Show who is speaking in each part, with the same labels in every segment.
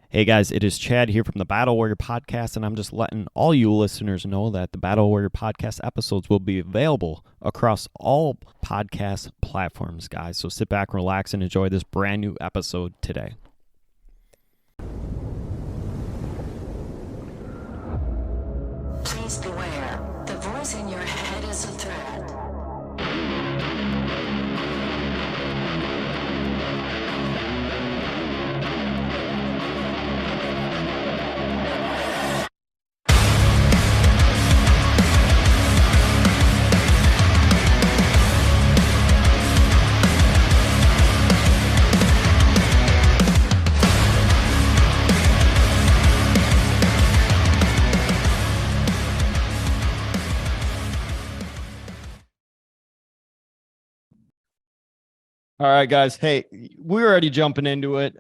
Speaker 1: Hey guys, it is Chad here from the Battle Warrior Podcast, and I'm just letting all you listeners know that the Battle Warrior Podcast episodes will be available across all podcast platforms, guys. So sit back, relax, and enjoy this brand new episode today.
Speaker 2: Please beware. The voice in your head is a threat.
Speaker 1: All right, guys. Hey, we're already jumping into it.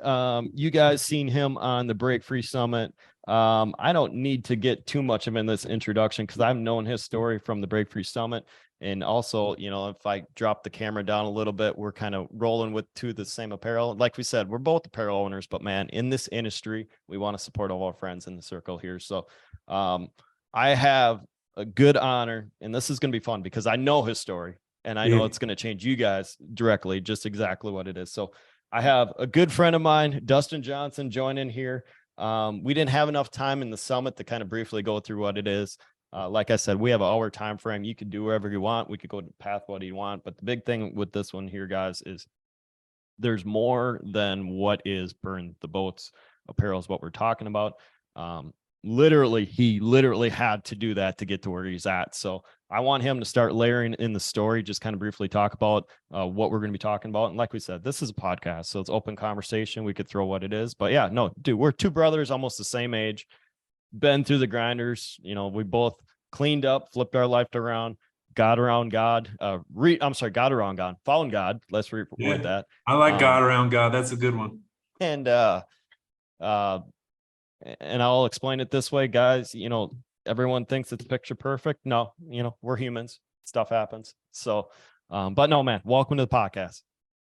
Speaker 1: You guys seen him on the Break Free Summit. I don't need to get too much of in this introduction because I've known his story from the Break Free Summit. And also, if I drop the camera down a little bit, we're kind of rolling with the same apparel. Like we said, we're both apparel owners, but man, in this industry, we want to support all our friends in the circle here. So I have a good honor, and this is going to be fun because I know his story. And I know it's going to change you guys directly, just exactly what it is. So I have a good friend of mine, Dustin Johnson, joining here. We didn't have enough time in the summit to kind of briefly go through what it is. Like I said, we have an hour time frame. You could do wherever you want. We could go to path what you want. But the big thing with this one here, guys, is there's more than what is burn the boats apparel is what we're talking about. He literally had to do that to get to where he's at. So I want him to start layering in the story, just kind of briefly talk about what we're going to be talking about. And like we said, this is a podcast, so it's open conversation. We could throw what it is, but yeah, no, dude, we're two brothers, almost the same age, been through the grinders. We both cleaned up, flipped our life around, got around God. Got around God, found God. Let's reword that.
Speaker 3: I like God around God. That's a good one.
Speaker 1: And I'll explain it this way, guys. Everyone thinks it's picture perfect. No, we're humans. Stuff happens. So, but no, man, welcome to the podcast.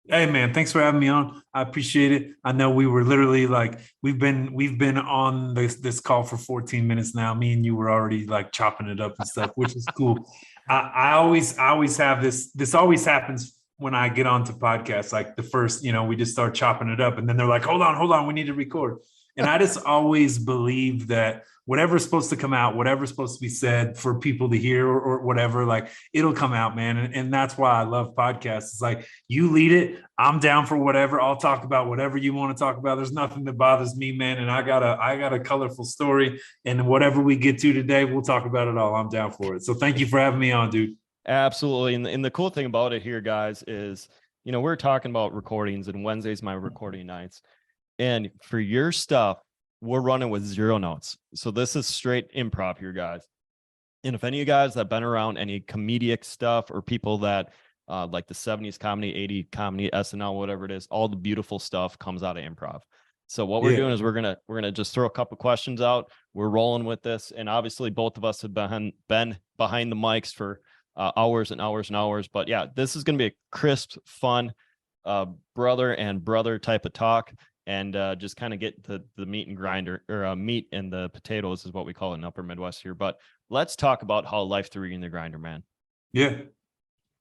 Speaker 3: Hey, man, thanks for having me on. I appreciate it. I know we were literally we've been on this call for 14 minutes now. Me and you were already chopping it up and stuff, which is cool. I always have this always happens when I get onto podcasts. Like the first, we just start chopping it up and then they're like, hold on, we need to record. And I just always believe that whatever's supposed to come out, whatever's supposed to be said for people to hear or whatever, it'll come out, man. And that's why I love podcasts. It's you lead it. I'm down for whatever. I'll talk about whatever you want to talk about. There's nothing that bothers me, man. And I got a colorful story, and whatever we get to today, we'll talk about it all. I'm down for it. So thank you for having me on, dude.
Speaker 1: Absolutely. And the cool thing about it here, guys, is, we're talking about recordings, and Wednesday's my recording nights. And for your stuff, we're running with 0 notes. So this is straight improv here, guys. And if any of you guys that have been around any comedic stuff or people that like the 70s comedy, 80s comedy, SNL, whatever it is, all the beautiful stuff comes out of improv. So what we're doing is we're gonna just throw a couple questions out. We're rolling with this, and obviously both of us have been behind the mics for hours and hours and hours. But yeah, this is gonna be a crisp, fun brother and brother type of talk. And just kind of get the meat and grinder, or meat and the potatoes is what we call it in Upper Midwest here. But let's talk about how life threw you in the grinder, man.
Speaker 3: Yeah.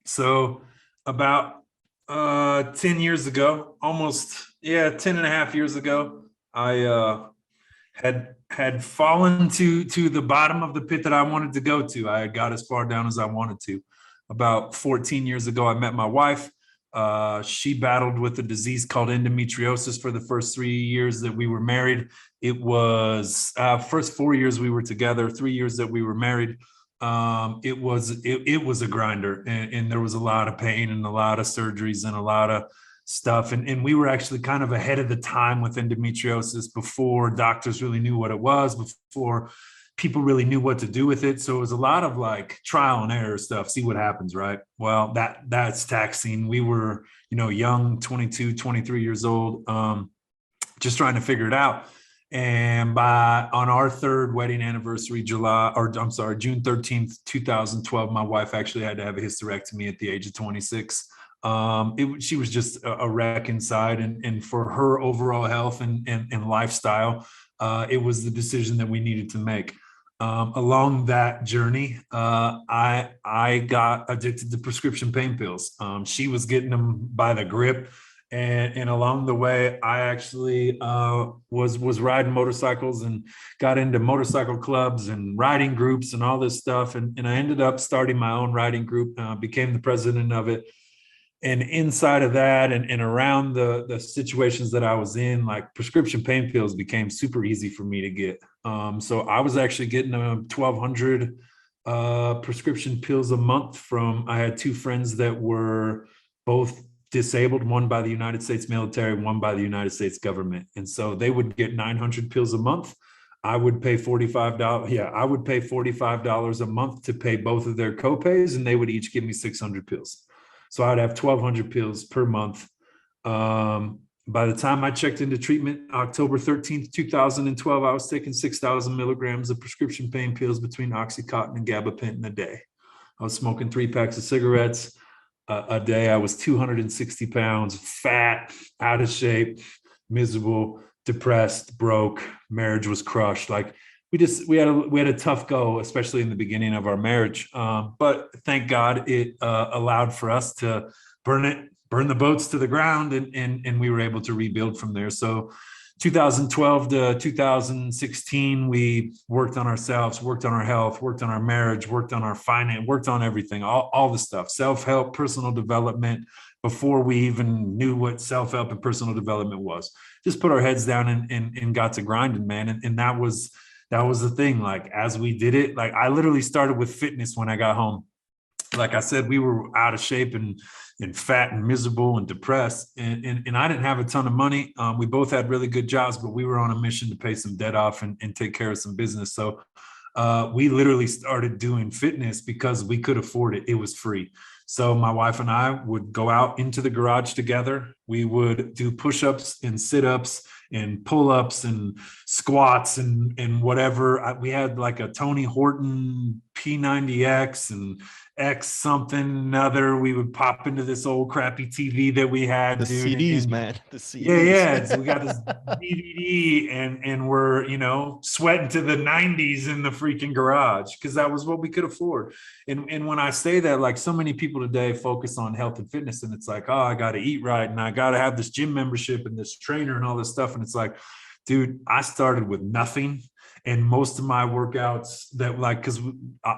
Speaker 3: So about 10 years ago, almost 10 and a half years ago, I had fallen to the bottom of the pit that I wanted to go to. I had got as far down as I wanted to. About 14 years ago, I met my wife. She battled with a disease called endometriosis for the first 3 years that we were married. It was first 4 years we were together, 3 years that we were married. It was a grinder, and there was a lot of pain and a lot of surgeries and a lot of stuff. And we were actually kind of ahead of the time with endometriosis before doctors really knew what it was, before people really knew what to do with it. So it was a lot of trial and error stuff, see what happens, right? Well, that's taxing. We were, young, 22, 23 years old, just trying to figure it out. And on our third wedding anniversary, June 13th, 2012, my wife actually had to have a hysterectomy at the age of 26. She was just a wreck inside, and for her overall health and lifestyle, it was the decision that we needed to make. Along that journey, I got addicted to prescription pain pills. She was getting them by the grip, and along the way, I actually was riding motorcycles and got into motorcycle clubs and riding groups and all this stuff. And I ended up starting my own riding group, became the president of it. And inside of that and around the situations that I was in, like prescription pain pills became super easy for me to get. So I was actually getting 1,200 prescription pills a month from, I had two friends that were both disabled, one by the United States military, one by the United States government. And so they would get 900 pills a month. I would pay $45. Yeah, I would pay $45 a month to pay both of their copays, and they would each give me 600 pills. So I'd have 1,200 pills per month. By the time I checked into treatment, October 13th, 2012, I was taking 6,000 milligrams of prescription pain pills between Oxycontin and gabapentin a day. I was smoking 3 packs of cigarettes a day. I was 260 pounds, fat, out of shape, miserable, depressed, broke. Marriage was crushed. Like we had a tough go, especially in the beginning of our marriage. But thank God it allowed for us to burn the boats to the ground, and we were able to rebuild from there. So 2012 to 2016, we worked on ourselves, worked on our health, worked on our marriage, worked on our finance, worked on everything, all the stuff, self-help, personal development, before we even knew what self-help and personal development was. Just put our heads down and got to grinding, man. And that was the thing. Like, as we did it, like I literally started with fitness when I got home. Like I said, we were out of shape and fat and miserable and depressed. And I didn't have a ton of money. We both had really good jobs, but we were on a mission to pay some debt off and take care of some business. So we literally started doing fitness because we could afford it. It was free. So my wife and I would go out into the garage together. We would do push-ups and sit-ups and pull-ups and squats and whatever. We had like a Tony Horton P90X and X something another. We would pop into this old crappy TV that we had.
Speaker 1: The
Speaker 3: dude,
Speaker 1: CDs,
Speaker 3: and,
Speaker 1: man. The CDs.
Speaker 3: Yeah. So we got this DVD and we're, sweating to the 90s in the freaking garage because that was what we could afford. And when I say that, like, so many people today focus on health and fitness, and it's like, oh, I got to eat right, and I got to have this gym membership and this trainer and all this stuff. And it's like, dude, I started with nothing. And most of my workouts that, like, because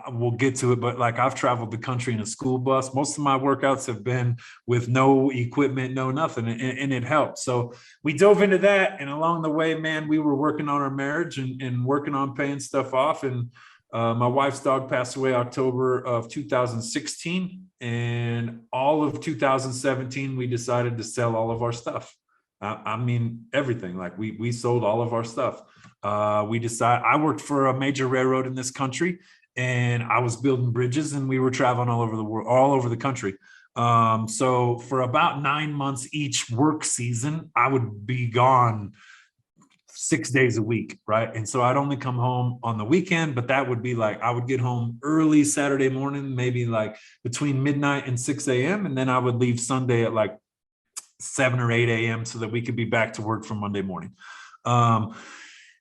Speaker 3: we'll get to it, but like I've traveled the country in a school bus. Most of my workouts have been with no equipment, no nothing, and it helped. So we dove into that. And along the way, man, we were working on our marriage and working on paying stuff off. And my wife's dog passed away October of 2016. And all of 2017, we decided to sell all of our stuff. I mean, everything. Like we sold all of our stuff. I worked for a major railroad in this country, and I was building bridges, and we were traveling all over the world, all over the country. So for about 9 months each work season, I would be gone 6 days a week. Right. And so I'd only come home on the weekend, but that would be like, I would get home early Saturday morning, maybe like between midnight and 6 a.m. And then I would leave Sunday at like 7 or 8 a.m. so that we could be back to work for Monday morning.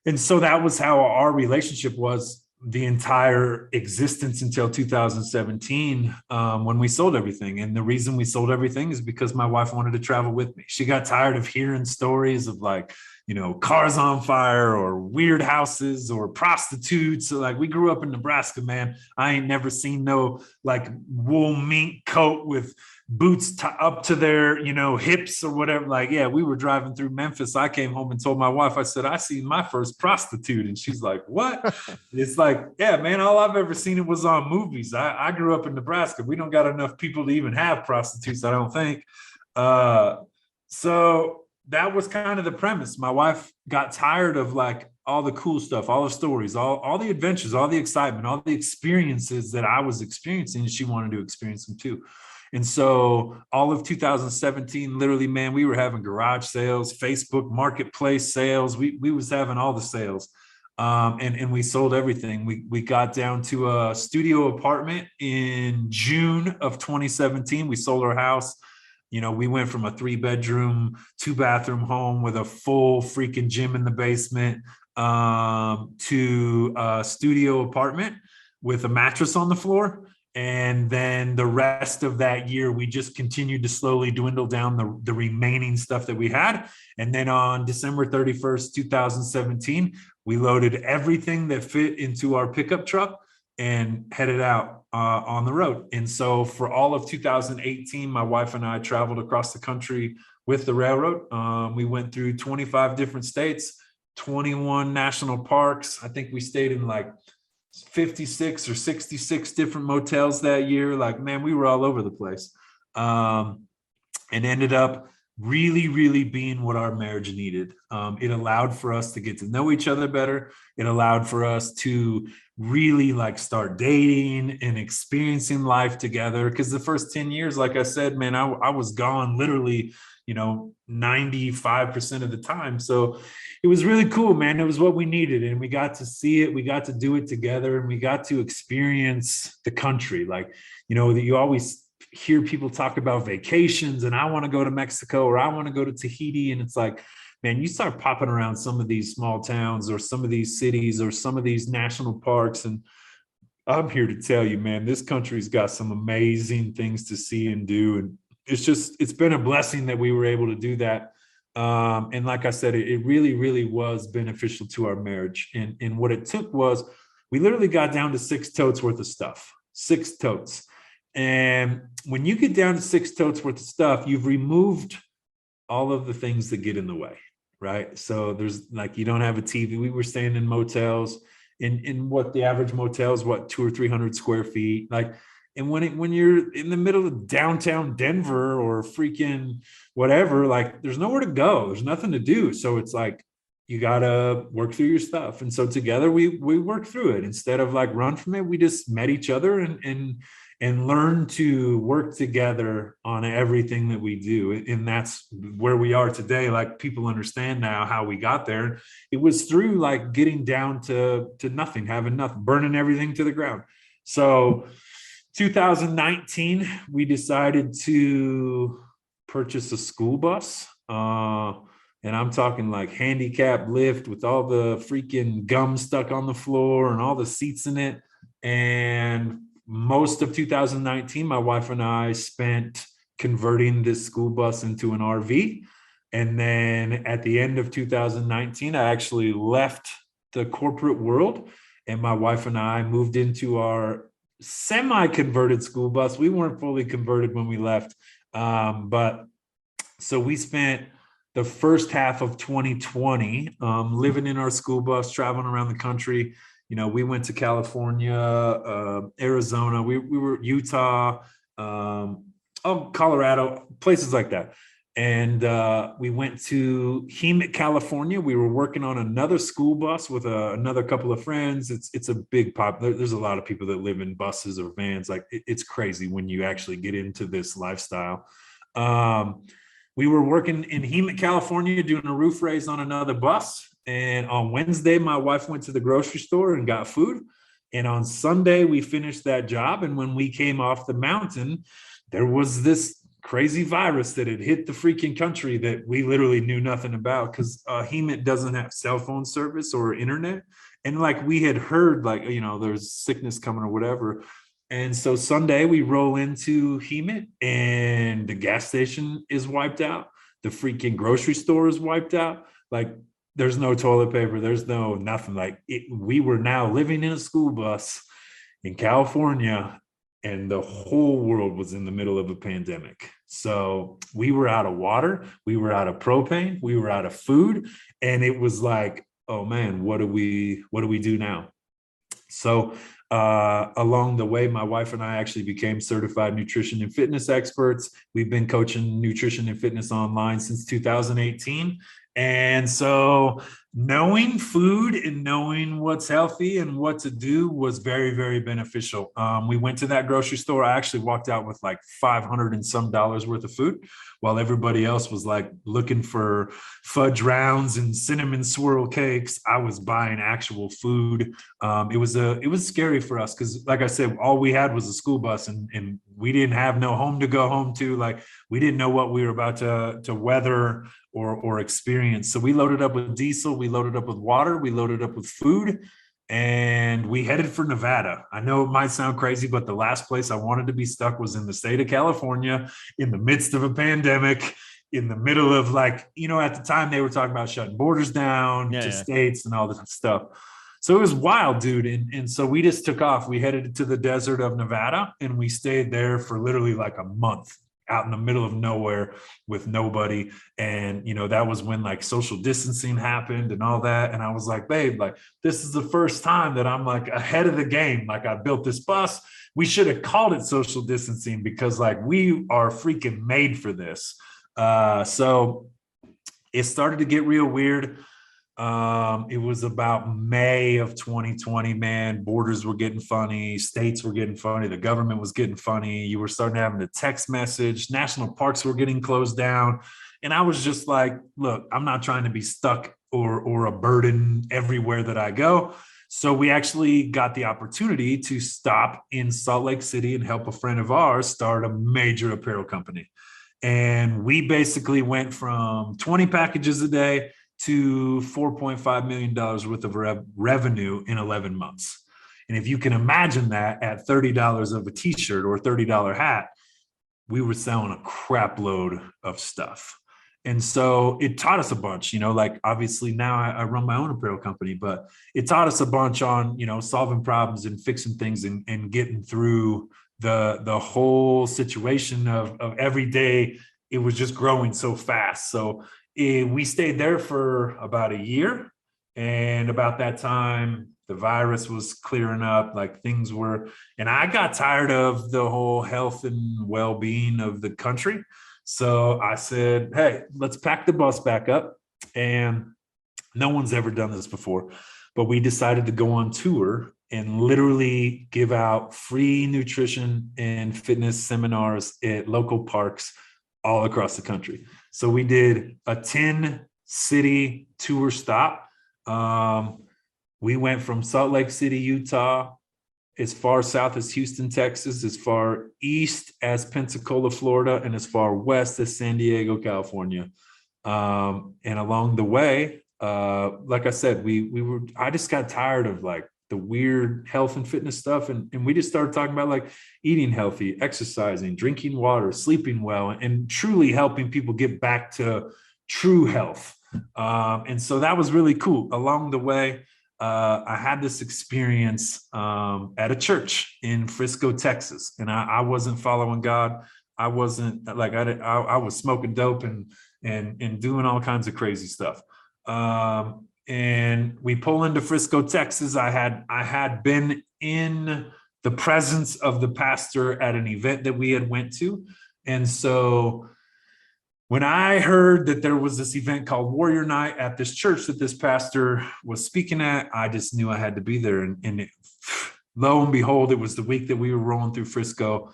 Speaker 3: And so that was how our relationship was the entire existence until 2017, when we sold everything. And the reason we sold everything is because my wife wanted to travel with me. She got tired of hearing stories of like, cars on fire or weird houses or prostitutes. So like, we grew up in Nebraska, man. I ain't never seen no like wool mink coat with boots up to their, hips or whatever. Like, yeah, we were driving through Memphis. I came home and told my wife, I said, I seen my first prostitute. And she's like, what? It's like, yeah, man, all I've ever seen it was on movies. I grew up in Nebraska. We don't got enough people to even have prostitutes, I don't think. So that was kind of the premise. My wife got tired of like all the cool stuff, all the stories, all the adventures, all the excitement, all the experiences that I was experiencing. And she wanted to experience them too. And so all of 2017, literally, man, we were having garage sales, Facebook marketplace sales. We was having all the sales. And we sold everything. We got down to a studio apartment in June of 2017. We sold our house. You know, we went from a 3-bedroom, 2-bathroom home with a full freaking gym in the basement to a studio apartment with a mattress on the floor. And then the rest of that year, we just continued to slowly dwindle down the remaining stuff that we had. And then on December 31st, 2017, we loaded everything that fit into our pickup truck and headed out on the road. And so for all of 2018, my wife and I traveled across the country with the railroad. We went through 25 different states, 21 national parks. I think we stayed in like 56 or 66 different motels that year. Like, man, we were all over the place. And ended up really, really being what our marriage needed. It allowed for us to get to know each other better. It allowed for us to really like start dating and experiencing life together. Because the first 10 years, like I said, man, I was gone literally, 95% of the time. So it was really cool, man. It was what we needed. And we got to see it. We got to do it together, and we got to experience the country. Like, that you always hear people talk about vacations and I want to go to Mexico or I want to go to Tahiti. And it's like, man, you start popping around some of these small towns or some of these cities or some of these national parks. And I'm here to tell you, man, this country's got some amazing things to see and do. And it's been a blessing that we were able to do that. And like I said, it really, really was beneficial to our marriage. And what it took was we literally got down to 6 totes worth of stuff, 6 totes. And when you get down to 6 totes worth of stuff, you've removed all of the things that get in the way, right? So there's like, you don't have a TV. We were staying in motels in what the average motel is, 200 or 300 square feet. Like, and when you're in the middle of downtown Denver or freaking whatever, like there's nowhere to go. There's nothing to do. So it's like, you got to work through your stuff. And so together we worked through it. Instead of like run from it, we just met each other and learned to work together on everything that we do. And that's where we are today. Like, people understand now how we got there. It was through like getting down to nothing, having nothing, burning everything to the ground. So 2019, we decided to purchase a school bus. And I'm talking like handicap lift with all the freaking gum stuck on the floor and all the seats in it. And most of 2019, my wife and I spent converting this school bus into an RV. And then at the end of 2019, I actually left the corporate world, and my wife and I moved into our semi-converted school bus. We weren't fully converted when we left. But so we spent the first half of 2020 living in our school bus, traveling around the country. We went to California, Arizona, we were Utah, Colorado, places like that. And we went to Hemet, California. We were working on another school bus with another couple of friends. It's a big pop. There's a lot of people that live in buses or vans. Like, it's crazy when you actually get into this lifestyle. We were working in Hemet, California, doing a roof raise on another bus. And on Wednesday, my wife went to the grocery store and got food. And on Sunday, we finished that job. And when we came off the mountain, there was this crazy virus that had hit the freaking country that we literally knew nothing about, because Hemet doesn't have cell phone service or internet. And like, we had heard like, there's sickness coming or whatever. And so Sunday we roll into Hemet and the gas station is wiped out. The freaking grocery store is wiped out. Like, there's no toilet paper. There's no nothing. Like, we were now living in a school bus in California, and the whole world was in the middle of a pandemic. So we were out of water. We were out of propane. We were out of food. And it was like, oh man, what do we do now? So along the way, my wife and I actually became certified nutrition and fitness experts. We've been coaching nutrition and fitness online since 2018. And so knowing food and knowing what's healthy and what to do was very, very beneficial. We went to that grocery store. I actually walked out with like 500 and some dollars worth of food, while everybody else was like looking for fudge rounds and cinnamon swirl cakes. I was buying actual food. It was scary for us because, like I said, all we had was a school bus, and we didn't have no home to go home to. Like, we didn't know what we were about to weather or experience. So we loaded up with diesel, we loaded up with water, we loaded up with food, and we headed for Nevada. I know it might sound crazy, but the last place I wanted to be stuck was in the state of California, in the midst of a pandemic, in the middle of, like, you know, at the time they were talking about shutting borders down to states and all this stuff. So it was wild, dude. And so we just took off. We headed to the desert of Nevada, and we stayed there for literally like a month, out in the middle of nowhere with nobody. And, you know, that was when like social distancing happened and all that. And I was like, babe, like, this is the first time that I'm like ahead of the game. Like, I built this bus. We should have called it social distancing, because like we are freaking made for this. So it started to get real weird. It was about May of 2020, man. Borders were getting funny, states were getting funny, the government was getting funny. You were starting to have a text message, national parks were getting closed down. And I was just like, look, I'm not trying to be stuck or a burden everywhere that I go. So we actually got the opportunity to stop in Salt Lake City and help a friend of ours start a major apparel company. And we basically went from 20 packages a day to $4.5 million worth of revenue in 11 months. And if you can imagine that at $30 of a t-shirt or $30 hat, we were selling a crap load of stuff. And so it taught us a bunch, you know, like obviously now I run my own apparel company, but it taught us a bunch on, you know, solving problems and fixing things and getting through the whole situation of every day. It was just growing so fast. So we stayed there for about a year, and about that time the virus was clearing up, like things were, and I got tired of the whole health and well-being of the country. So I said, hey, let's pack the bus back up. And no one's ever done this before, but we decided to go on tour and literally give out free nutrition and fitness seminars at local parks all across the country. So we did a 10-city tour stop. We went from Salt Lake City, Utah, as far south as Houston, Texas, as far east as Pensacola, Florida, and as far west as San Diego, California. And along the way, like I said, I just got tired of like the weird health and fitness stuff. And we just started talking about like eating healthy, exercising, drinking water, sleeping well, and truly helping people get back to true health. And so that was really cool. Along the way, I had this experience at a church in Frisco, Texas, and I wasn't following God. I wasn't like, I was smoking dope and doing all kinds of crazy stuff. And we pull into Frisco, Texas. I had been in the presence of the pastor at an event that we had went to. And so when I heard that there was this event called Warrior Night at this church that this pastor was speaking at, I just knew I had to be there. And lo and behold, it was the week that we were rolling through Frisco.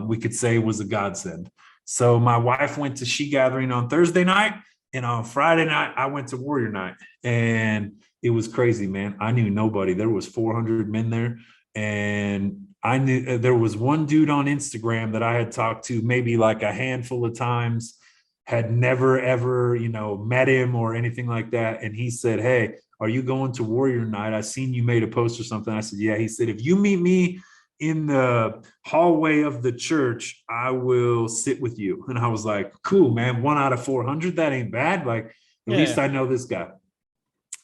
Speaker 3: We could say it was a godsend. So my wife went to She Gathering on Thursday night, and on Friday night, I went to Warrior Night, and it was crazy, man. I knew nobody. There was 400 men there, and I knew there was one dude on Instagram that I had talked to maybe like a handful of times, had never, ever, you know, met him or anything like that. And he said, hey, are you going to Warrior Night? I seen you made a post or something. I said, yeah. He said, if you meet me in the hallway of the church, I will sit with you. And I was like, cool, man. 1 out of 400. That ain't bad. Like, at least I know this guy.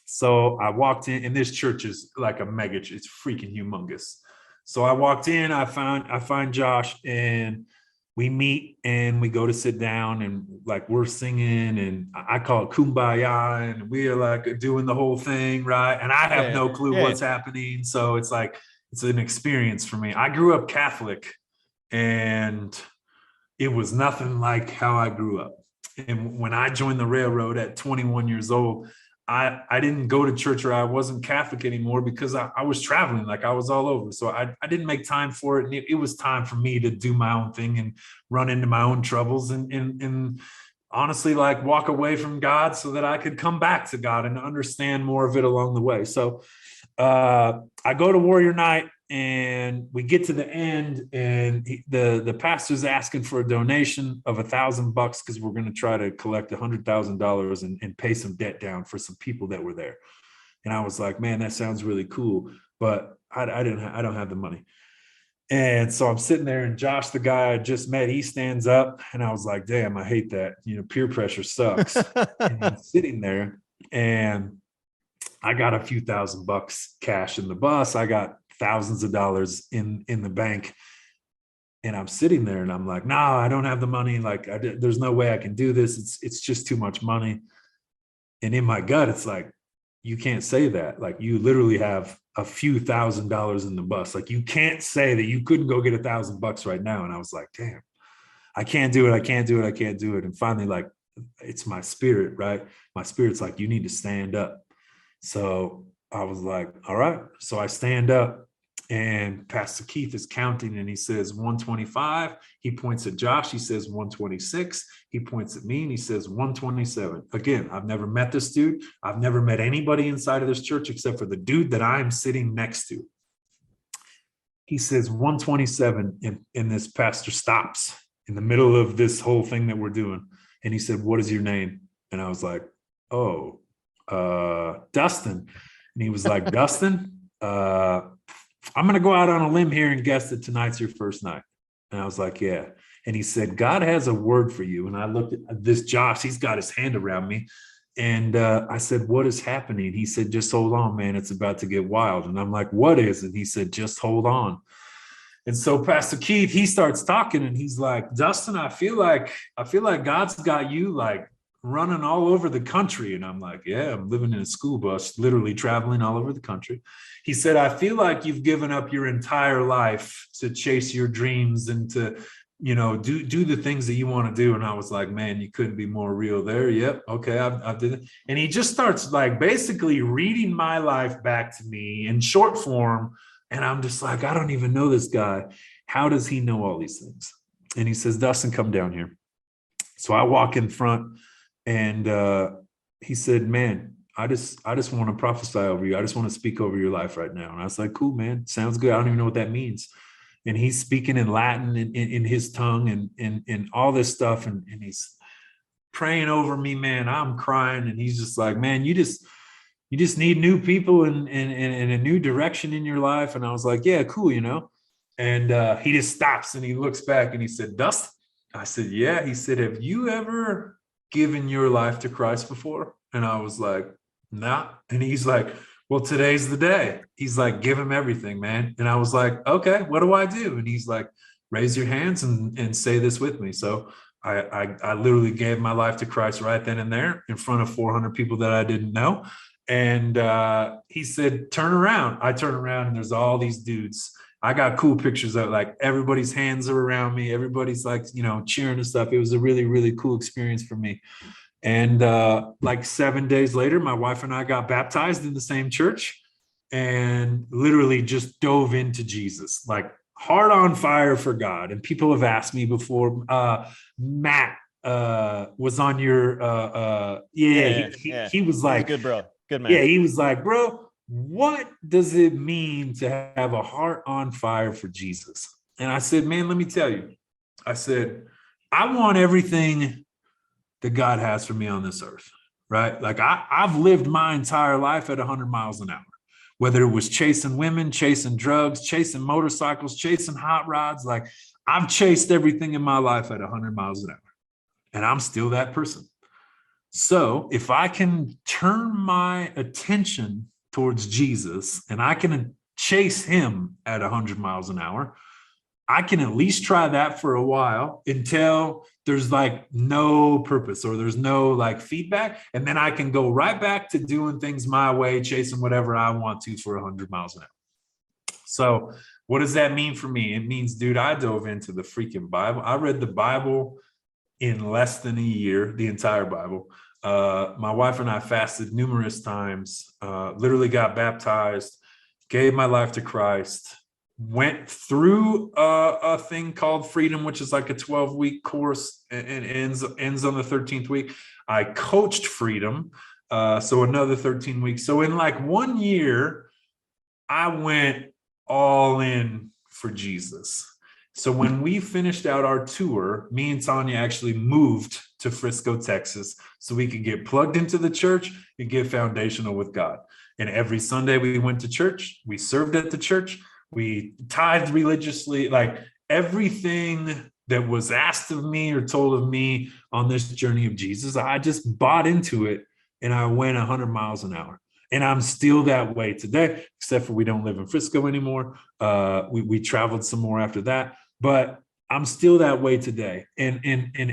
Speaker 3: So I walked in, and this church is like a mega, it's freaking humongous. So I walked in, I find Josh, and we meet, and we go to sit down, and like we're singing, and I call it Kumbaya, and we are like doing the whole thing, right? And I have no clue what's happening. So it's like, it's an experience for me. I grew up Catholic, and it was nothing like how I grew up. And when I joined the railroad at 21 years old, I didn't go to church, or I wasn't Catholic anymore, because I was traveling, like I was all over. So I didn't make time for it. And it was time for me to do my own thing and run into my own troubles and honestly, like, walk away from God so that I could come back to God and understand more of it along the way. So I go to Warrior Night, and we get to the end, and the pastor's asking for a donation of $1,000 because we're going to try to collect $100,000 and pay some debt down for some people that were there. And I was like, man, that sounds really cool, but I don't have the money. And so I'm sitting there, and Josh, the guy I just met, he stands up, and I was like, damn, I hate that. Peer pressure sucks. And I'm sitting there, and I got a few $1,000 cash in the bus. I got thousands of dollars in the bank. And I'm sitting there, and I'm like, no, I don't have the money. Like, there's no way I can do this. It's just too much money. And in my gut, it's like, you can't say that. Like, you literally have a few $1,000s in the bus. Like, you can't say that you couldn't go get $1,000 right now. And I was like, damn, I can't do it. I can't do it. I can't do it. And finally, like, it's my spirit, right? My spirit's like, you need to stand up. So I was like, all right. So I stand up, and Pastor Keith is counting, and he says 125. He points at Josh. He says 126. He points at me, and he says 127. Again, I've never met this dude. I've never met anybody inside of this church except for the dude that I'm sitting next to. He says 127, and this pastor stops in the middle of this whole thing that we're doing. And he said, what is your name? And I was like, oh, Dustin. And he was like, Dustin, I'm going to go out on a limb here and guess that tonight's your first night. And I was like, yeah. And he said, God has a word for you. And I looked at this Josh, he's got his hand around me. And I said, what is happening? He said, just hold on, man. It's about to get wild. And I'm like, what is? And he said, just hold on. And so Pastor Keith, he starts talking, and he's like, Dustin, I feel like God's got you like running all over the country. And I'm like, yeah, I'm living in a school bus, literally traveling all over the country. He said, I feel like you've given up your entire life to chase your dreams and to, do the things that you want to do. And I was like, man, you couldn't be more real there. Yep. Okay. I did it. And he just starts like basically reading my life back to me in short form. And I'm just like, I don't even know this guy. How does he know all these things? And he says, Dustin, come down here. So I walk in front. And he said, man, I just want to prophesy over you. I just want to speak over your life right now. And I was like, cool, man. Sounds good. I don't even know what that means. And he's speaking in Latin in his tongue and all this stuff. And he's praying over me, man. I'm crying. And he's just like, man, you just need new people and a new direction in your life. And I was like, yeah, cool, And he just stops, and he looks back, and he said, Dustin. I said, yeah. He said, have you ever given your life to Christ before? And I was like, nah. And he's like, well, today's the day. He's like, give him everything, man. And I was like, okay, what do I do? And he's like, raise your hands and say this with me. So I literally gave my life to Christ right then and there in front of 400 people that I didn't know. And he said, turn around. I turn around, and there's all these dudes. I got cool pictures of like everybody's hands are around me. Everybody's like, cheering and stuff. It was a really, really cool experience for me. And like 7 days later, my wife and I got baptized in the same church and literally just dove into Jesus, like heart on fire for God. And people have asked me before, Matt was on your, he was like,
Speaker 1: good bro. Good man.
Speaker 3: Yeah, he was like, bro, what does it mean to have a heart on fire for Jesus? And I said, man, let me tell you. I said, I want everything that God has for me on this earth, right? Like I've lived my entire life at 100 miles an hour, whether it was chasing women, chasing drugs, chasing motorcycles, chasing hot rods. Like I've chased everything in my life at 100 miles an hour, and I'm still that person. So if I can turn my attention towards Jesus and I can chase him at 100 miles an hour, I can at least try that for a while until there's like no purpose or there's no like feedback. And then I can go right back to doing things my way, chasing whatever I want to for 100 miles an hour. So what does that mean for me? It means, dude, I dove into the freaking Bible. I read the Bible in less than a year, the entire Bible. My wife and I fasted numerous times, literally got baptized, gave my life to Christ, went through a thing called Freedom, which is like a 12-week course and ends on the 13th week. I coached Freedom, so another 13 weeks. So in like 1 year, I went all in for Jesus. So when we finished out our tour, me and Tanya actually moved to Frisco, Texas, so we could get plugged into the church and get foundational with God. And every Sunday we went to church, we served at the church, we tithed religiously, like everything that was asked of me or told of me on this journey of Jesus, I just bought into it and I went 100 miles an hour. And I'm still that way today, except for we don't live in Frisco anymore. We traveled some more after that, but I'm still that way today. And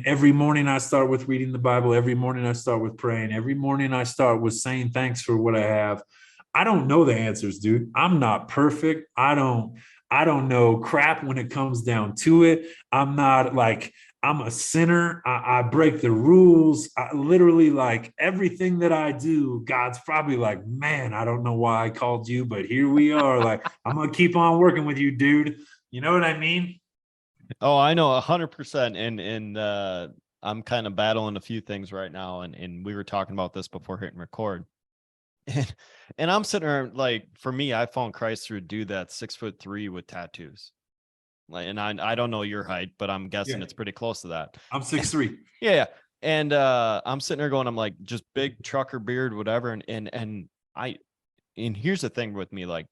Speaker 3: every morning I start with reading the Bible. Every morning I start with praying. Every morning I start with saying thanks for what I have. I don't know the answers, dude. I'm not perfect. I don't know crap when it comes down to it. I'm a sinner. I break the rules. I literally, like, everything that I do, God's probably like, man, I don't know why I called you, but here we are. Like, I'm going to keep on working with you, dude. You know what I mean?
Speaker 1: Oh, I know 100%. And I'm kind of battling a few things right now. And we were talking about this before hitting record. And I'm sitting there, like, for me, I found Christ through a dude that's 6'3" with tattoos. Like, and I don't know your height, but I'm guessing it's pretty close to that.
Speaker 3: I'm 6'3".
Speaker 1: Yeah. And I'm sitting there going, I'm like, just big trucker beard, whatever. And here's the thing with me, like,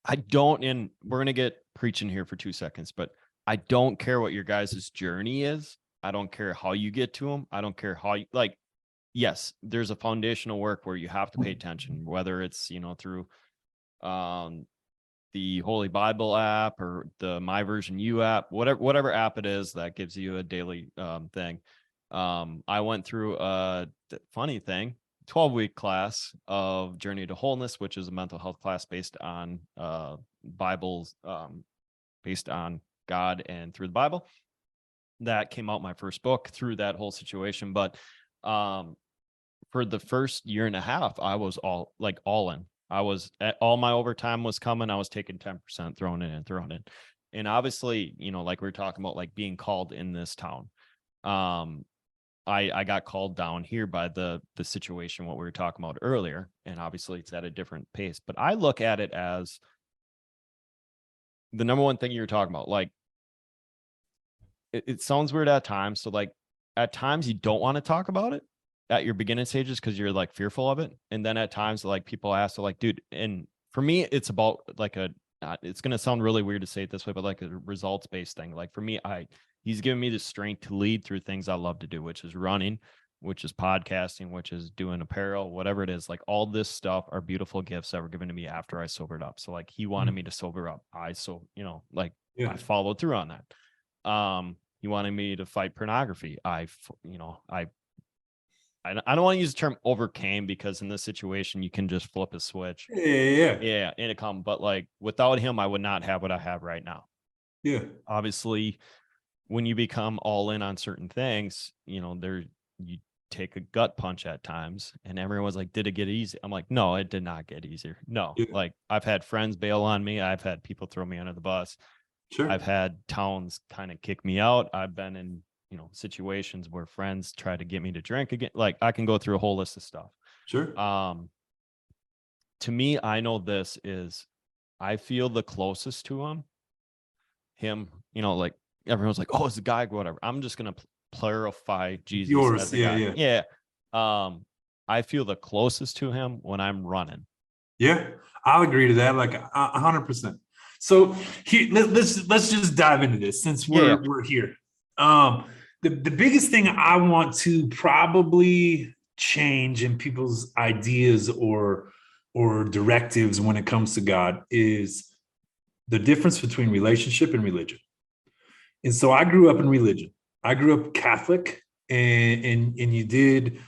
Speaker 1: and we're gonna get preaching here for 2 seconds, but I don't care what your guys' journey is. I don't care how you get to them. I don't care how you, like, yes, there's a foundational work where you have to pay attention, whether it's, through the Holy Bible app or the My Version U app, whatever app it is that gives you a daily thing. I went through a funny thing, 12-week class of Journey to Wholeness, which is a mental health class based on Bibles, based on God and through the Bible. That came out my first book through that whole situation. But for the first year and a half, I was all in. I was all my overtime was coming. I was taking 10%, throwing it in. And obviously, like we were talking about, like being called in this town. I got called down here by the situation, what we were talking about earlier. And obviously it's at a different pace, but I look at it as the number one thing you were talking about. Like, it sounds weird at times. So like at times you don't want to talk about it at your beginning stages because you're like fearful of it. And then at times, like, people ask, so like, dude, and for me, it's about like it's going to sound really weird to say it this way, but like a results based thing. Like for me, he's given me the strength to lead through things I love to do, which is running, which is podcasting, which is doing apparel, whatever it is. Like, all this stuff are beautiful gifts that were given to me after I sobered up. So like, he wanted me to sober up. I followed through on that. He wanted me to fight pornography. I don't want to use the term overcame, because in this situation you can just flip a switch. Yeah, and it come. But like, without him, I would not have what I have right now.
Speaker 3: Yeah.
Speaker 1: Obviously, when you become all in on certain things, you take a gut punch at times, and everyone's like, did it get easy? I'm like, no, it did not get easier. No.
Speaker 3: Yeah.
Speaker 1: Like, I've had friends bail on me. I've had people throw me under the bus.
Speaker 3: Sure.
Speaker 1: I've had towns kind of kick me out. I've been in situations where friends try to get me to drink again. Like, I can go through a whole list of stuff.
Speaker 3: Sure.
Speaker 1: To me, I know this is, I feel the closest to him, like, everyone's like, oh, it's a guy, whatever. I'm just going to clarify Jesus.
Speaker 3: Yours.
Speaker 1: As a
Speaker 3: Yeah.
Speaker 1: guy. Yeah. I feel the closest to him when I'm running.
Speaker 3: Yeah, I'll agree to that. Like 100%. So let's just dive into this since we're here. The biggest thing I want to probably change in people's ideas or directives when it comes to God is the difference between relationship and religion. And so I grew up in religion. I grew up Catholic, and you did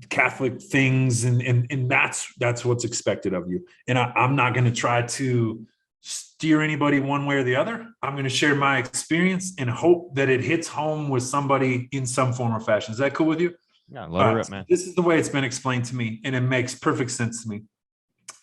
Speaker 3: Catholic things, and that's what's expected of you. And I'm not going to try to steer anybody one way or the other. I'm going to share my experience and hope that it hits home with somebody in some form or fashion. Is that cool with you?
Speaker 1: Yeah, let her rip,
Speaker 3: So
Speaker 1: man.
Speaker 3: this is the way it's been explained to me, and it makes perfect sense to me.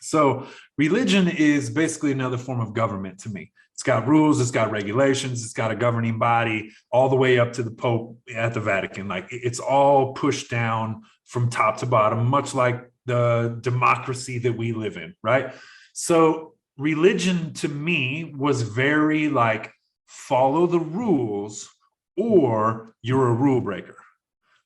Speaker 3: So religion is basically another form of government to me. It's got rules, it's got regulations, it's got a governing body all the way up to the Pope at the Vatican. Like it's all pushed down from top to bottom, much like the democracy that we live in, right? So religion to me was very like follow the rules or you're a rule breaker,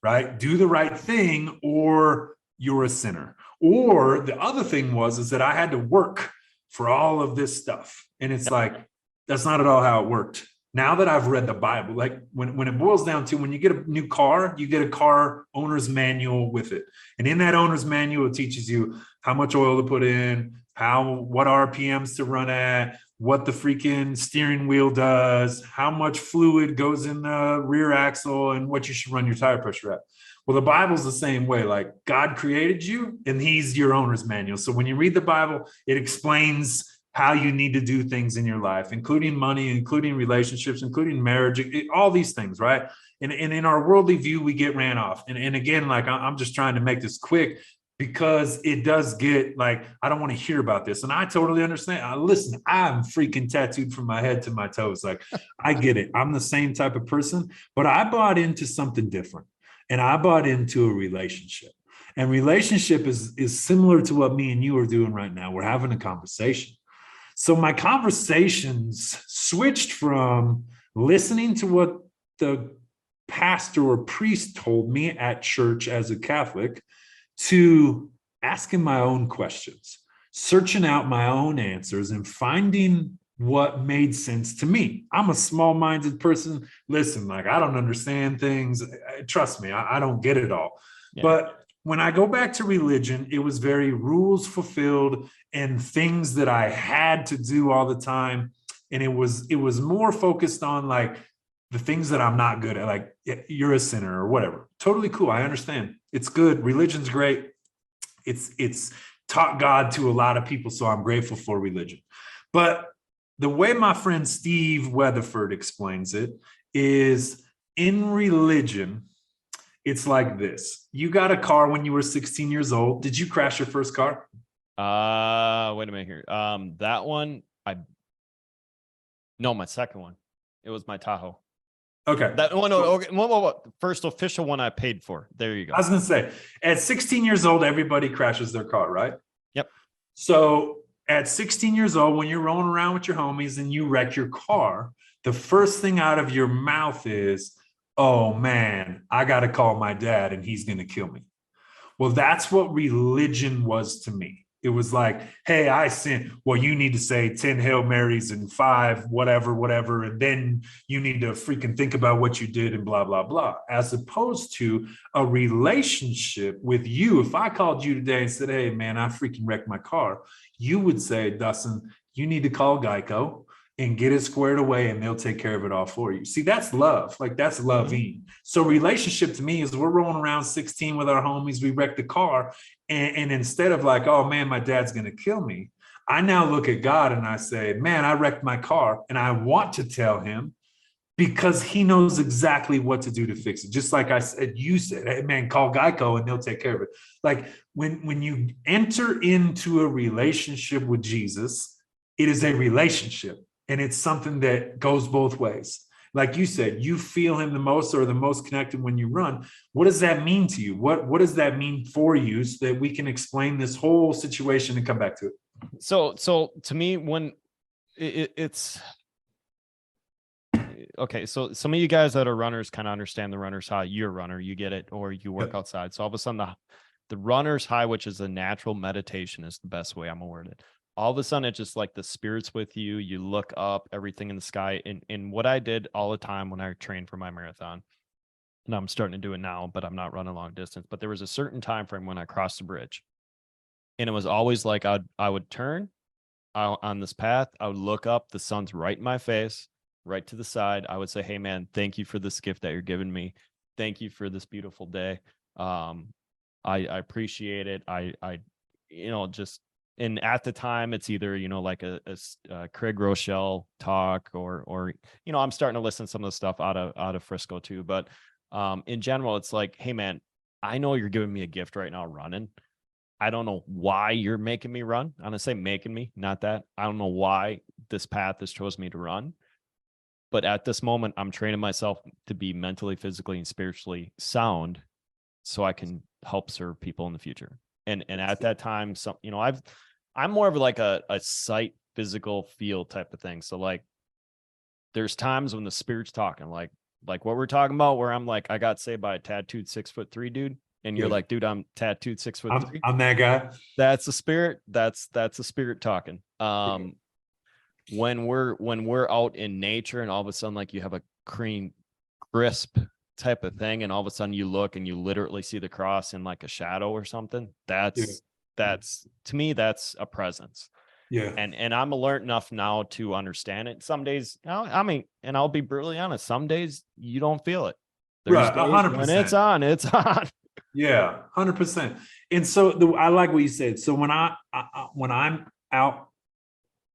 Speaker 3: right? Do the right thing or you're a sinner. Or the other thing is that I had to work for all of this stuff. And it's like, that's not at all how it worked. Now that I've read the Bible, like when it boils down to when you get a new car, you get a car owner's manual with it. And in that owner's manual, it teaches you how much oil to put in, what RPMs to run at, what the freaking steering wheel does, how much fluid goes in the rear axle, and what you should run your tire pressure at. Well, the Bible's the same way. Like God created you and he's your owner's manual. So when you read the Bible, it explains how you need to do things in your life, including money, including relationships, including marriage, all these things, right? And in our worldly view, we get ran off. And again, like I'm just trying to make this quick because it does get like, I don't want to hear about this. And I totally understand. Listen, I'm freaking tattooed from my head to my toes. Like I get it. I'm the same type of person, but I bought into something different. And I bought into a relationship. And relationship is similar to what me and you are doing right now. We're having a conversation. So my conversations switched from listening to what the pastor or priest told me at church as a Catholic to asking my own questions, searching out my own answers and finding what made sense to me. I'm a small-minded person. Listen, like I don't understand things. Trust me, I don't get it all. Yeah. But when I go back to religion, it was very rules fulfilled and things that I had to do all the time. And it was more focused on like the things that I'm not good at, like you're a sinner or whatever. Totally cool. I understand. It's good. Religion's great. It's taught God to a lot of people. So I'm grateful for religion. But the way my friend Steve Weatherford explains it is in religion, it's like this. You got a car when you were 16 years old. Did you crash your first car?
Speaker 1: Wait a minute here. That one, no, my second one. It was my Tahoe.
Speaker 3: Okay.
Speaker 1: That one, okay. First official one I paid for. There you go.
Speaker 3: I was going to say, at 16 years old, everybody crashes their car, right?
Speaker 1: Yep.
Speaker 3: So at 16 years old, when you're rolling around with your homies and you wreck your car, the first thing out of your mouth is, oh man, I got to call my dad and he's going to kill me. Well, that's what religion was to me. It was like, hey, I sinned. Well, you need to say 10 Hail Marys and 5, whatever. And then you need to freaking think about what you did and blah, blah, blah. As opposed to a relationship with you. If I called you today and said, hey, man, I freaking wrecked my car, you would say, Dustin, you need to call Geico and get it squared away and they'll take care of it all for you. See, that's love. Like that's loving. So relationship to me is we're rolling around 16 with our homies. We wrecked the car. And instead of like, oh man, my dad's going to kill me, I now look at God and I say, man, I wrecked my car. And I want to tell him because he knows exactly what to do to fix it. Just like I said, you said, hey man, call Geico and they'll take care of it. Like when you enter into a relationship with Jesus, it is a relationship. And it's something that goes both ways. Like you said, you feel him the most or the most connected when you run. What does that mean to you? What does that mean for you so that we can explain this whole situation and come back to it?
Speaker 1: So to me, when it's okay, so some of you guys that are runners kind of understand the runner's high. You're a runner, you get it, or you work outside. So all of a sudden the runner's high, which is a natural meditation, is the best way I'm gonna word it. All of a sudden, it's just like the spirit's with you. You look up, everything in the sky. And what I did all the time when I trained for my marathon, and I'm starting to do it now, but I'm not running long distance. But there was a certain time frame when I crossed the bridge. And it was always like I would turn on this path. I would look up. The sun's right in my face, right to the side. I would say, hey, man, thank you for this gift that you're giving me. Thank you for this beautiful day. I appreciate it. I just and at the time it's either, like a Craig Rochelle talk or, I'm starting to listen to some of the stuff out of Frisco too. But in general, it's like, hey man, I know you're giving me a gift right now running. I don't know why you're making me run. I'm gonna say making me, not that. I don't know why this path has chosen me to run. But at this moment, I'm training myself to be mentally, physically, and spiritually sound so I can help serve people in the future. And at that time, I'm more of like a sight, physical feel type of thing. So like there's times when the spirit's talking, like what we're talking about, where I'm like, I got saved by a tattooed 6'3" dude. And you're like, dude, I'm tattooed 6'3".
Speaker 3: I'm that guy.
Speaker 1: That's the spirit. That's the spirit talking. When we're out in nature and all of a sudden, like you have a cream crisp type of thing, and all of a sudden you look and you literally see the cross in like a shadow or something. That's to me, that's a presence.
Speaker 3: Yeah.
Speaker 1: And I'm alert enough now to understand it. Some days, I mean, and I'll be brutally honest, some days you don't feel it. There's
Speaker 3: Right,
Speaker 1: days
Speaker 3: 100%.
Speaker 1: when it's on, it's on.
Speaker 3: Yeah, 100%. And so I like what you said. So when I'm out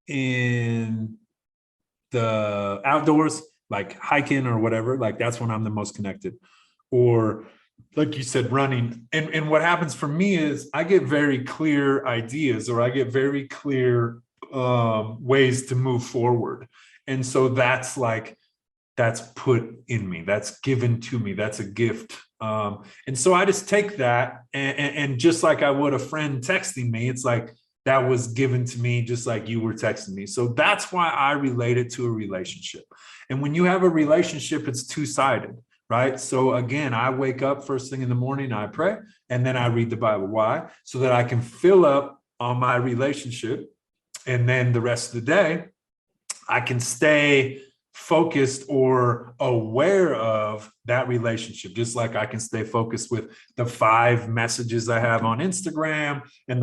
Speaker 3: in the outdoors, like hiking or whatever, like that's when I'm the most connected. Or like you said, running. And what happens for me is I get very clear ideas, or I get very clear ways to move forward. And so that's put in me, that's given to me, that's a gift. And so I just take that and just like I would a friend texting me, it's like that was given to me just like you were texting me. So that's why I relate it to a relationship. And when you have a relationship, it's two-sided, right? So again, I wake up first thing in the morning, I pray, and then I read the Bible. Why? So that I can fill up on my relationship. And then the rest of the day, I can stay focused or aware of that relationship, just like I can stay focused with the 5 messages I have on Instagram and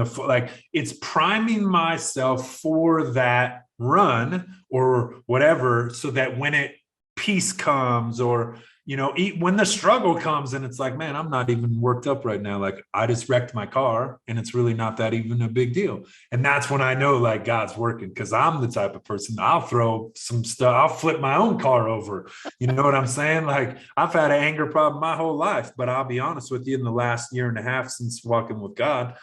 Speaker 3: it's priming myself for that run or whatever, so that when peace comes, or when the struggle comes and it's like, man, I'm not even worked up right now, like I just wrecked my car and it's really not that even a big deal. And that's when I know like God's working, because I'm the type of person, I'll throw some stuff, I'll flip my own car over, you know what I'm saying? Like I've had an anger problem my whole life, but I'll be honest with you, in the last year and a half since walking with God,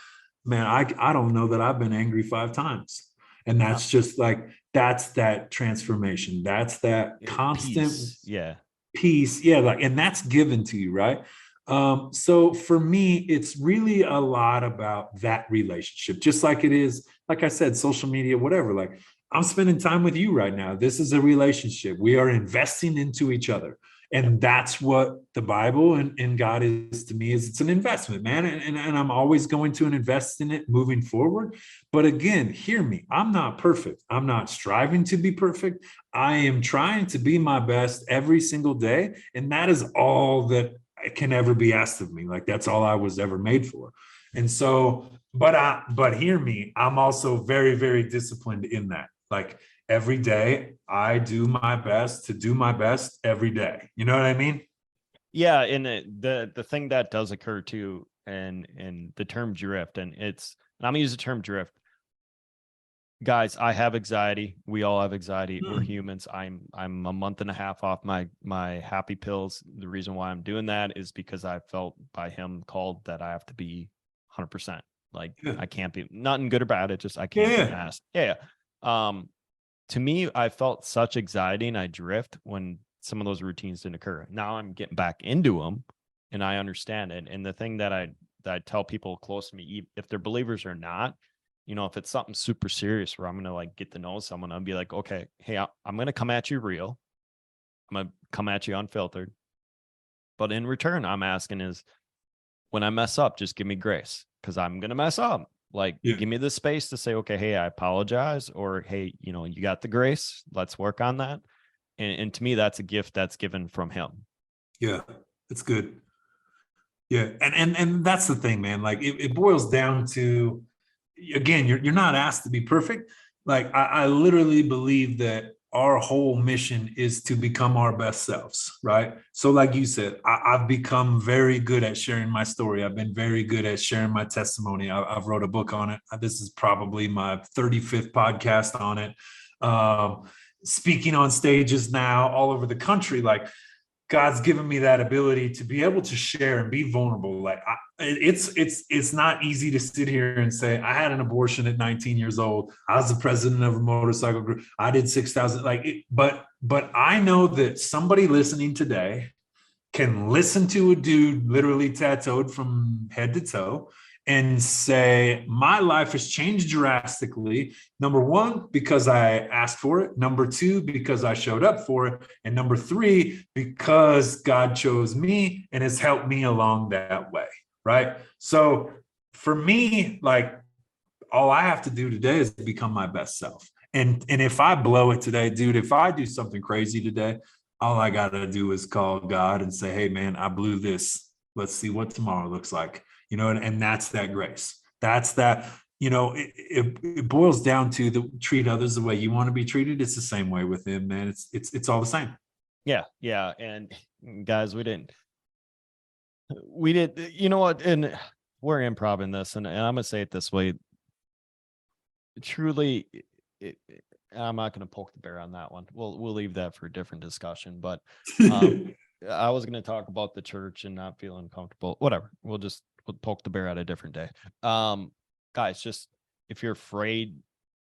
Speaker 3: man, I don't know that I've been angry 5 times. And that's just like, that's that transformation, that's that constant peace. Yeah, like, and that's given to you, right? So for me, it's really a lot about that relationship, just like it is, like I said, social media, whatever. Like I'm spending time with you right now. This is a relationship. We are investing into each other. And that's what the Bible and God is to me, is it's an investment, man. And I'm always going to invest in it moving forward. But again, hear me, I'm not perfect. I'm not striving to be perfect. I am trying to be my best every single day. And that is all that can ever be asked of me. Like that's all I was ever made for. And so, but hear me, I'm also very, very disciplined in that. Like every day I do my best to do my best every day. You know what I mean?
Speaker 1: Yeah. And the thing that does occur too, and the term drift, and I'm gonna use the term drift. Guys, I have anxiety. We all have anxiety. We're humans. I'm a month and a half off my happy pills. The reason why I'm doing that is because I felt by him called that I have to be 100%. Like I can't be nothing good or bad. It just, I can't be asked. Yeah. To me, I felt such anxiety and I drift when some of those routines didn't occur. Now I'm getting back into them and I understand it. And the thing that I tell people close to me, if they're believers or not, if it's something super serious where I'm going to like get to know someone, I'll be like, okay, hey, I'm going to come at you real. I'm going to come at you unfiltered. But in return, I'm asking is when I mess up, just give me grace, because I'm going to mess up. Like, give me the space to say, okay, hey, I apologize. Or, hey, you got the grace. Let's work on that. And to me, that's a gift that's given from him.
Speaker 3: Yeah, it's good. Yeah. And that's the thing, man. Like it boils down to, again, you're not asked to be perfect. Like I literally believe that our whole mission is to become our best selves, right? So like you said, I've become very good at sharing my story. I've been very good at sharing my testimony. I've wrote a book on it. This is probably my 35th podcast on it. Speaking on stages now all over the country, like God's given me that ability to be able to share and be vulnerable. Like it's not easy to sit here and say, I had an abortion at 19 years old. I was the president of a motorcycle group. I did 6,000. But I know that somebody listening today can listen to a dude literally tattooed from head to toe and say, my life has changed drastically. Number one, because I asked for it. Number two, because I showed up for it. And number three, because God chose me and has helped me along that way, right? So for me, like, all I have to do today is become my best self. And if I blow it today, dude, if I do something crazy today, all I got to do is call God and say, hey, man, I blew this. Let's see what tomorrow looks like. You know, and that's that grace. That's that, you know, it boils down to treat others the way you want to be treated. It's the same way with him, man. It's all the same.
Speaker 1: Yeah. Yeah. And guys, we did, you know what? And we're improv in this, and I'm going to say it this way. Truly, I'm not going to poke the bear on that one. We'll leave that for a different discussion, but I was going to talk about the church and not feeling comfortable, whatever. We'll poke the bear at a different day. Guys, just if you're afraid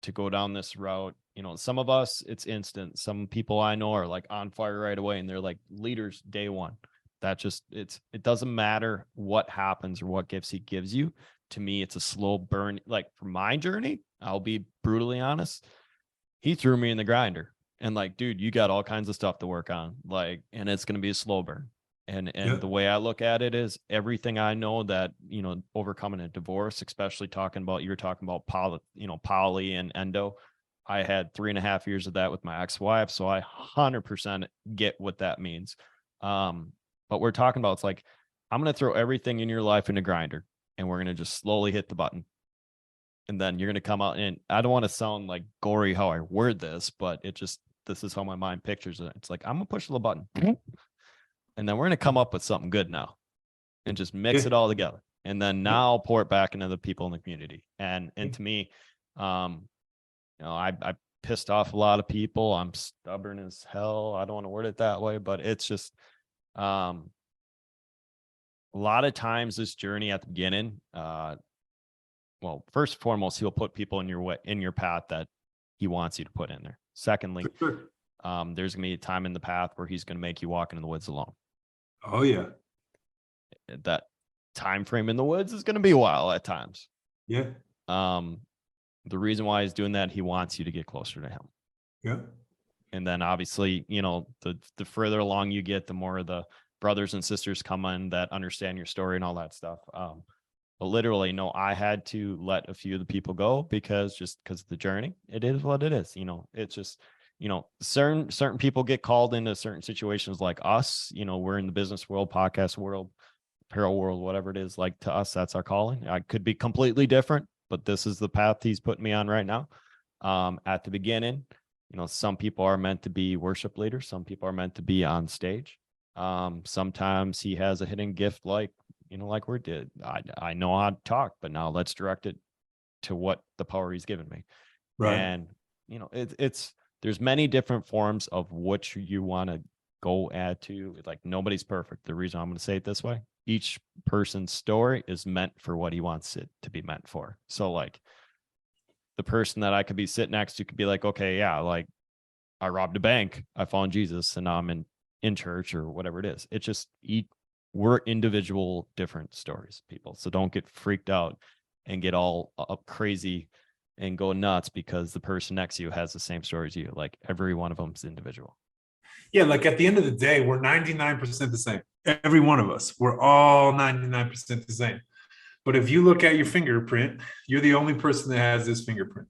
Speaker 1: to go down this route, you know, some of us, it's instant. Some people I know are like on fire right away, and they're like leaders day one. That just, it doesn't matter what happens or what gifts he gives you. To me, it's a slow burn. Like for my journey, I'll be brutally honest. He threw me in the grinder and like, dude, you got all kinds of stuff to work on. Like, and it's going to be a slow burn. And
Speaker 3: Yeah.
Speaker 1: The way I look at it is everything I know that, you know, overcoming a divorce, especially you're talking about poly and endo. I had 3.5 years of that with my ex-wife. So I 100% get what that means. But we're talking about, it's like, I'm going to throw everything in your life in a grinder and we're going to just slowly hit the button. And then you're going to come out, and I don't want to sound like gory how I word this, but this is how my mind pictures it. It's like, I'm going to push the button. And then we're going to come up with something good now and just mix it all together. And then now pour it back into the people in the community. And to me, you know, I pissed off a lot of people. I'm stubborn as hell. I don't want to word it that way, but it's just a lot of times this journey at the beginning, well, first and foremost, he'll put people in your path that he wants you to put in there. Secondly, there's going to be a time in the path where he's going to make you walk into the woods alone.
Speaker 3: Oh yeah.
Speaker 1: That time frame in the woods is going to be a while at times.
Speaker 3: Yeah.
Speaker 1: The reason why he's doing that, he wants you to get closer to him.
Speaker 3: Yeah.
Speaker 1: And then obviously, you know, the further along you get, the more the brothers and sisters come in that understand your story and all that stuff. But literally, no, I had to let a few of the people go because of the journey. It is what it is. You know, it's just, you know, certain people get called into certain situations like us. You know, we're in the business world, podcast world, apparel world, whatever it is. Like, to us, that's our calling. I could be completely different, but this is the path he's putting me on right now. At the beginning, you know, some people are meant to be worship leaders. Some people are meant to be on stage. Sometimes he has a hidden gift, like, you know, like we did. I know how to talk, but now let's direct it to what the power he's given me.
Speaker 3: Right.
Speaker 1: And, you know, there's many different forms of which you want to go add to. Like, nobody's perfect. The reason I'm going to say it this way, each person's story is meant for what he wants it to be meant for. So like, the person that I could be sitting next to could be like, okay, yeah, like, I robbed a bank, I found Jesus, and now I'm in church or whatever it is. It's just, we're individual different stories, people. So don't get freaked out and get all up crazy and go nuts because the person next to you has the same story as you. Like, every one of them is individual.
Speaker 3: Yeah, like at the end of the day, we're 99% the same. Every one of us, we're all 99% the same. But if you look at your fingerprint, you're the only person that has this fingerprint.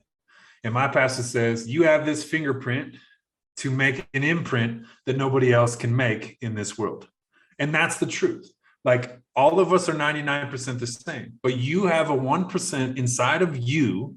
Speaker 3: And my pastor says, you have this fingerprint to make an imprint that nobody else can make in this world. And that's the truth. Like, all of us are 99% the same, but you have a 1% inside of you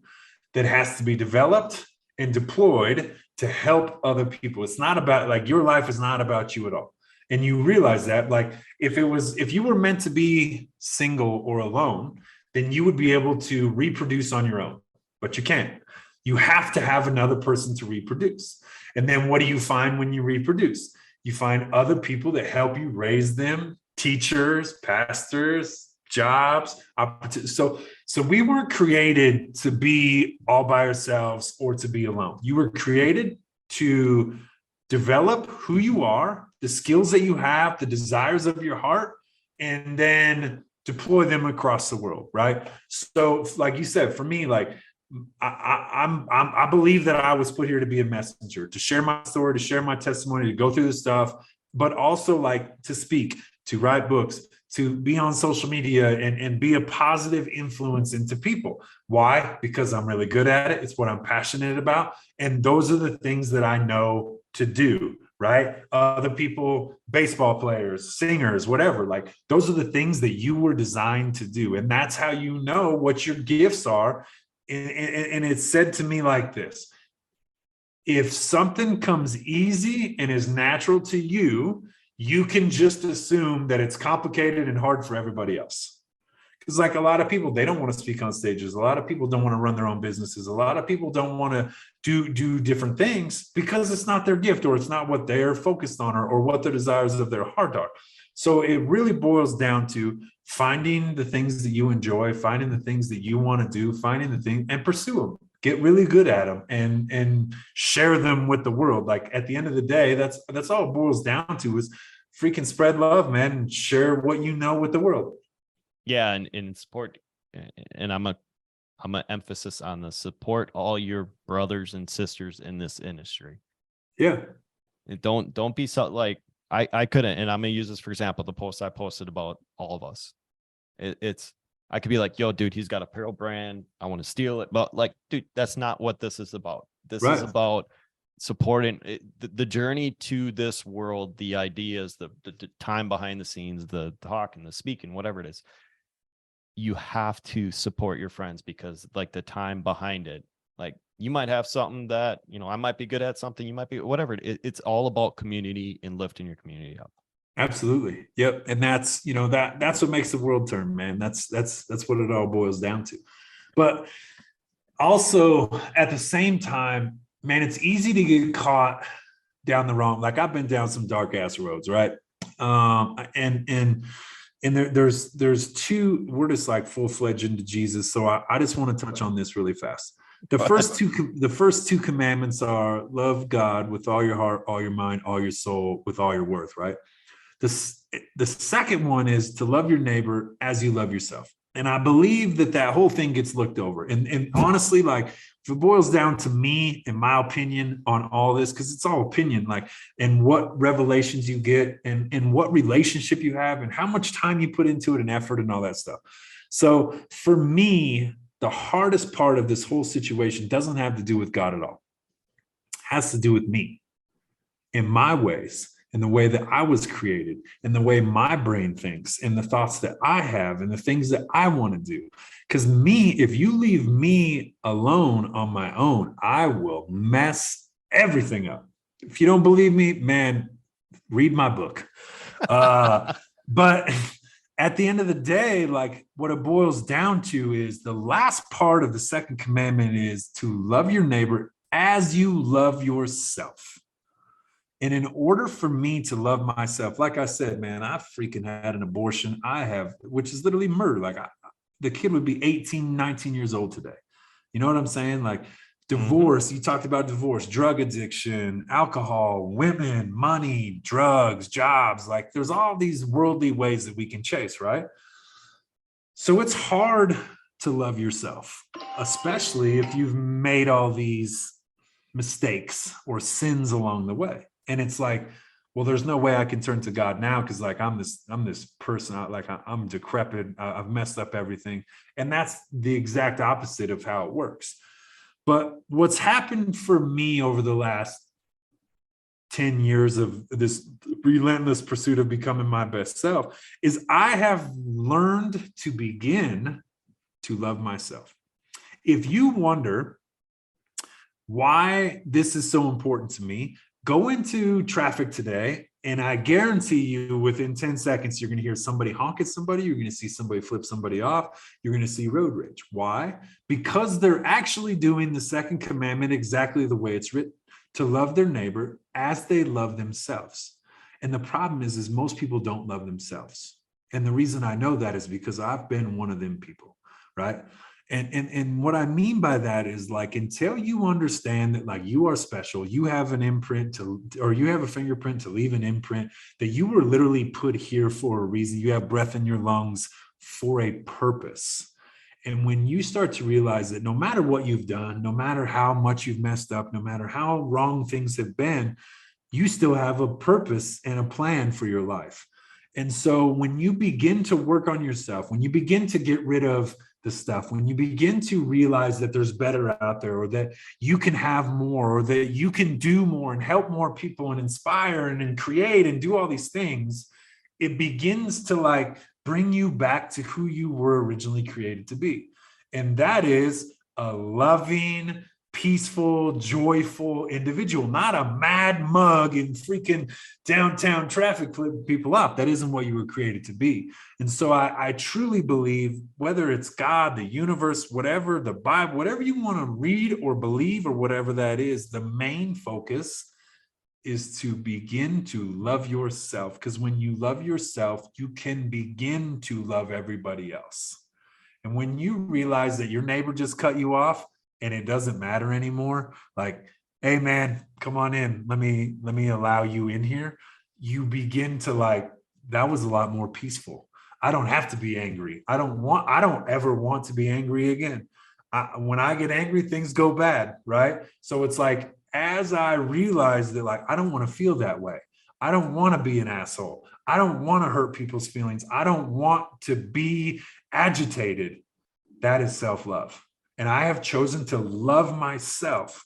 Speaker 3: that has to be developed and deployed to help other people. It's not about, like, your life is not about you at all. And you realize that, like, if you were meant to be single or alone, then you would be able to reproduce on your own, but you can't. You have to have another person to reproduce. And then what do you find when you reproduce? You find other people that help you raise them, teachers, pastors, jobs, opportunities. So we weren't created to be all by ourselves or to be alone. You were created to develop who you are, the skills that you have, the desires of your heart, and then deploy them across the world, right? So, like you said, for me, like, I believe that I was put here to be a messenger, to share my story, to share my testimony, to go through the stuff, but also, like, to speak, to write books, to be on social media and be a positive influence into people. Why? Because I'm really good at it. It's what I'm passionate about. And those are the things that I know to do, right? Other people, baseball players, singers, whatever, like, those are the things that you were designed to do. And that's how you know what your gifts are. And it's said to me like this: if something comes easy and is natural to you, you can just assume that it's complicated and hard for everybody else. Because, like, a lot of people, they don't want to speak on stages. A lot of people don't want to run their own businesses. A lot of people don't want to do different things because it's not their gift, or it's not what they're focused on, or what the desires of their heart are. So it really boils down to finding the things that you enjoy, finding the things that you want to do, finding the thing and pursue them. Get really good at them and share them with the world. Like, at the end of the day, that's all it boils down to, is freaking spread love, man, and share what you know with the world.
Speaker 1: Yeah, and support, and I'm a emphasis on the support all your brothers and sisters in this industry.
Speaker 3: Yeah.
Speaker 1: And don't be so, like, I couldn't, and I'm gonna use this for example, the post I posted about all of us. It's I could be like, yo, dude, he's got a apparel brand, I want to steal it, but, like, dude, that's not what this is about. This is about supporting the journey to this world, the ideas, the time behind the scenes, the talk and the speaking, whatever it is. You have to support your friends, because, like, the time behind it, like, you might have something that, I might be good at something, you might be whatever. It's all about community and lifting your community up.
Speaker 3: Absolutely. Yep. And that's, that's what makes the world turn, man. That's what it all boils down to. But also, at the same time, man, it's easy to get caught down the wrong. Like, I've been down some dark ass roads, right? And there's two. We're just, like, full-fledged into Jesus, so I just want to touch on this really fast. The first two commandments are love God with all your heart, all your mind, all your soul, with all your worth, right? The second one is to love your neighbor as you love yourself. And I believe that whole thing gets looked over. And honestly, like, if it boils down to me, in my opinion on all this, because it's all opinion, like, and what revelations you get and what relationship you have and how much time you put into it and effort and all that stuff. So for me, the hardest part of this whole situation doesn't have to do with God at all. It has to do with me and my ways, and the way that I was created, and the way my brain thinks, and the thoughts that I have, and the things that I want to do. Because if you leave me alone on my own, I will mess everything up. If you don't believe me, man, read my book. But at the end of the day, like, what it boils down to is the last part of the second commandment is to love your neighbor as you love yourself. And in order for me to love myself, like I said, man, I freaking had an abortion. Which is literally murder. Like, the kid would be 18, 19 years old today. You know what I'm saying? Like, divorce, You talked about divorce, drug addiction, alcohol, women, money, drugs, jobs. Like, there's all these worldly ways that we can chase, right? So it's hard to love yourself, especially if you've made all these mistakes or sins along the way. And it's like, well, there's no way I can turn to God now, because, like, I'm this person, I'm decrepit, I've messed up everything. And that's the exact opposite of how it works. But what's happened for me over the last 10 years of this relentless pursuit of becoming my best self is I have learned to begin to love myself. If you wonder why this is so important to me. Go into traffic today, and I guarantee you within 10 seconds, you're going to hear somebody honk at somebody. You're going to see somebody flip somebody off. You're going to see road rage. Why? Because they're actually doing the second commandment exactly the way it's written, to love their neighbor as they love themselves. And the problem is most people don't love themselves. And the reason I know that is because I've been one of them people, right? And what I mean by that is, like, until you understand that, like, you are special, you have an imprint or you have a fingerprint to leave an imprint, that you were literally put here for a reason. You have breath in your lungs for a purpose. And when you start to realize that no matter what you've done, no matter how much you've messed up, no matter how wrong things have been, you still have a purpose and a plan for your life. And so when you begin to work on yourself, when you begin to get rid of the stuff, when you begin to realize that there's better out there, or that you can have more, or that you can do more and help more people and inspire and create and do all these things, it begins to, like, bring you back to who you were originally created to be. And that is a loving, peaceful, joyful individual, not a mad mug in freaking downtown traffic flipping people off. That isn't what you were created to be. And so I truly believe, whether it's God, the universe, whatever, the Bible, whatever you want to read or believe or whatever that is, the main focus is to begin to love yourself. Because when you love yourself, you can begin to love everybody else. And when you realize that your neighbor just cut you off, and it doesn't matter anymore, like, hey man, come on in, let me allow you in here, you begin to, like, that was a lot more peaceful. I don't have to be angry. I don't ever want to be angry again. When I get angry, things go bad, right? So it's like, as I realize that, like, I don't want to feel that way. I don't want to be an asshole. I don't want to hurt people's feelings. I don't want to be agitated. That is self-love. And I have chosen to love myself,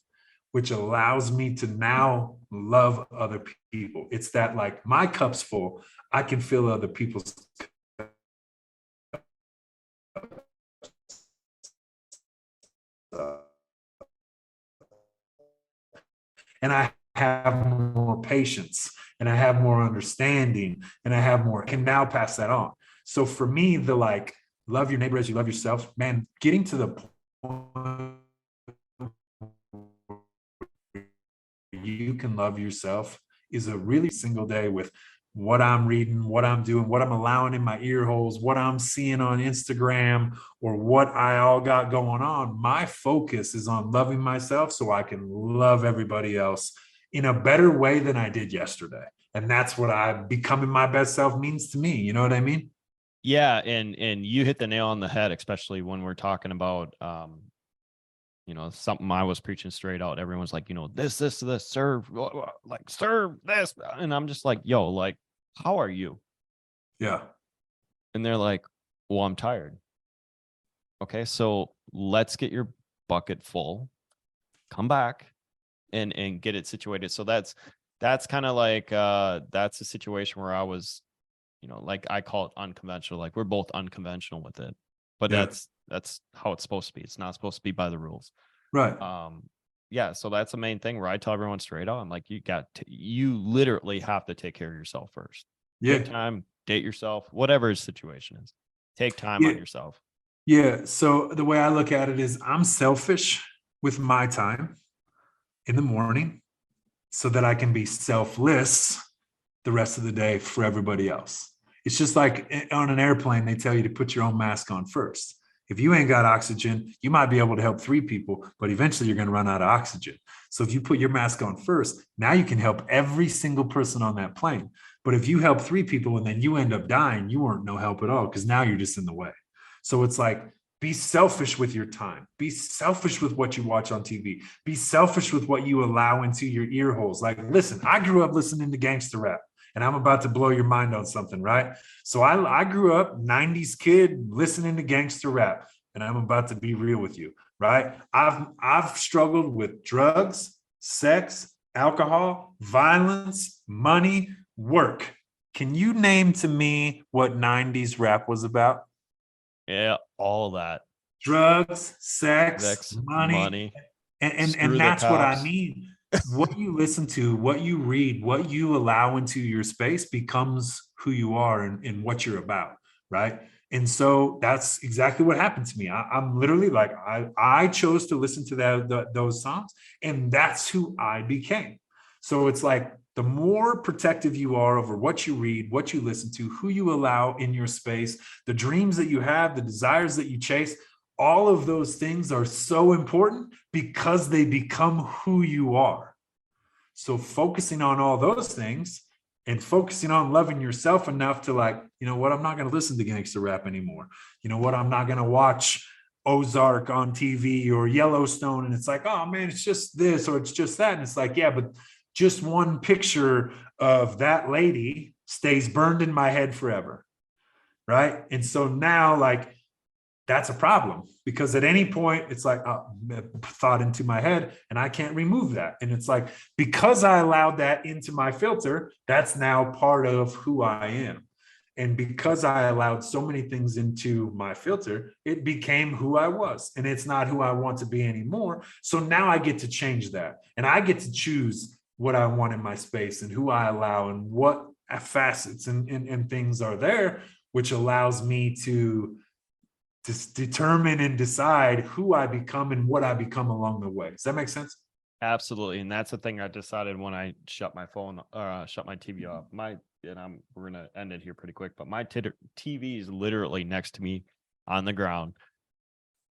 Speaker 3: which allows me to now love other people. It's that, like, my cup's full, I can fill other people's cups. And I have more patience, and I have more understanding, and I can now pass that on. So for me, the, like, love your neighbor as you love yourself, man, getting to the point you can love yourself is a really single day with what I'm reading, what I'm doing, what I'm allowing in my ear holes, what I'm seeing on Instagram, or what I all got going on. My focus is on loving myself so I can love everybody else in a better way than I did yesterday. And that's what becoming my best self means to me. You know what I mean?
Speaker 1: Yeah, and you hit the nail on the head, especially when we're talking about something I was preaching straight out. Everyone's like, this, serve, like, serve this. And I'm just like, yo, like, how are you?
Speaker 3: Yeah.
Speaker 1: And they're like, well, I'm tired. Okay, so let's get your bucket full, come back and get it situated. So that's kind of like that's a situation where I was, like, I call it unconventional. Like, we're both unconventional with it, but
Speaker 3: Yeah.
Speaker 1: that's how it's supposed to be. It's not supposed to be by the rules.
Speaker 3: Right.
Speaker 1: Yeah. So that's the main thing where I tell everyone straight out, I'm like, you literally have to take care of yourself first.
Speaker 3: Yeah.
Speaker 1: Take time, date yourself, whatever his situation is. Take time on yourself.
Speaker 3: Yeah. So the way I look at it is, I'm selfish with my time in the morning so that I can be selfless the rest of the day for everybody else. It's just like on an airplane, they tell you to put your own mask on first. If you ain't got oxygen, you might be able to help 3 people, but eventually you're going to run out of oxygen. So if you put your mask on first, now you can help every single person on that plane. But if you help 3 people and then you end up dying, you weren't no help at all, because now you're just in the way. So it's like, be selfish with your time. Be selfish with what you watch on TV. Be selfish with what you allow into your ear holes. Like, listen, I grew up listening to gangster rap. And I'm about to blow your mind on something, right? So I grew up 90s kid listening to gangster rap, and I'm about to be real with you, right? I've struggled with drugs, sex, alcohol, violence, money, work. Can you name to me what 90s rap was about?
Speaker 1: Yeah, all of that.
Speaker 3: Drugs, sex, money, And
Speaker 1: Screw the
Speaker 3: that's what I
Speaker 1: cops.
Speaker 3: mean. What you listen to, what you read, what you allow into your space becomes who you are and what you're about, right? And so that's exactly what happened to me. I'm literally like, I chose to listen to those songs, and that's who I became. So it's like the more protective you are over what you read, what you listen to, who you allow in your space, the dreams that you have, the desires that you chase, all of those things are so important because they become who you are. So focusing on all those things and focusing on loving yourself enough to like, you know what, I'm not going to listen to gangster rap anymore. You know what, I'm not going to watch Ozark on TV or Yellowstone. And it's like, oh man, it's just this or it's just that. And it's like, yeah, but just one picture of that lady stays burned in my head forever. Right. And so now, like, that's a problem because at any point it's like thought into my head and I can't remove that. And it's like, because I allowed that into my filter, that's now part of who I am. And because I allowed so many things into my filter, it became who I was, and it's not who I want to be anymore. So now I get to change that, and I get to choose what I want in my space and who I allow and what facets and things are there, which allows me to determine and decide who I become and what I become along the way. Does that make sense?
Speaker 1: Absolutely. And that's the thing I decided when I shut my phone, shut my TV off. We're going to end it here pretty quick, but my TV is literally next to me on the ground.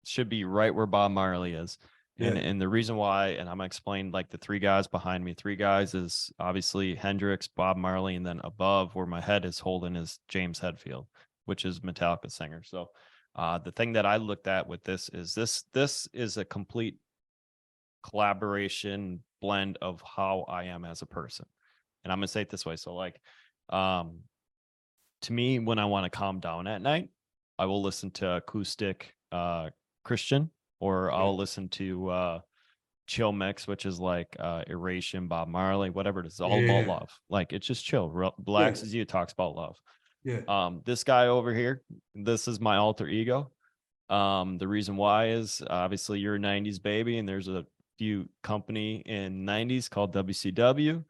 Speaker 1: Should be right where Bob Marley is.
Speaker 3: Yeah.
Speaker 1: And the reason why, and I'm going to explain like the three guys behind me. Three guys is obviously Hendrix, Bob Marley, and then above where my head is holding is James Hetfield, which is Metallica singer. So the thing that I looked at with this is a complete collaboration blend of how I am as a person. And I'm going to say it this way. So like, to me, when I want to calm down at night, I will listen to acoustic Christian, or I'll listen to chill mix, which is like Erasure, Bob Marley, whatever it is, all about love. Like it's just chill. Relax as you, talks about love.
Speaker 3: Yeah.
Speaker 1: This guy over here, this is my alter ego. The reason why is obviously you're a 90s baby, and there's a few company in 90s called WCW.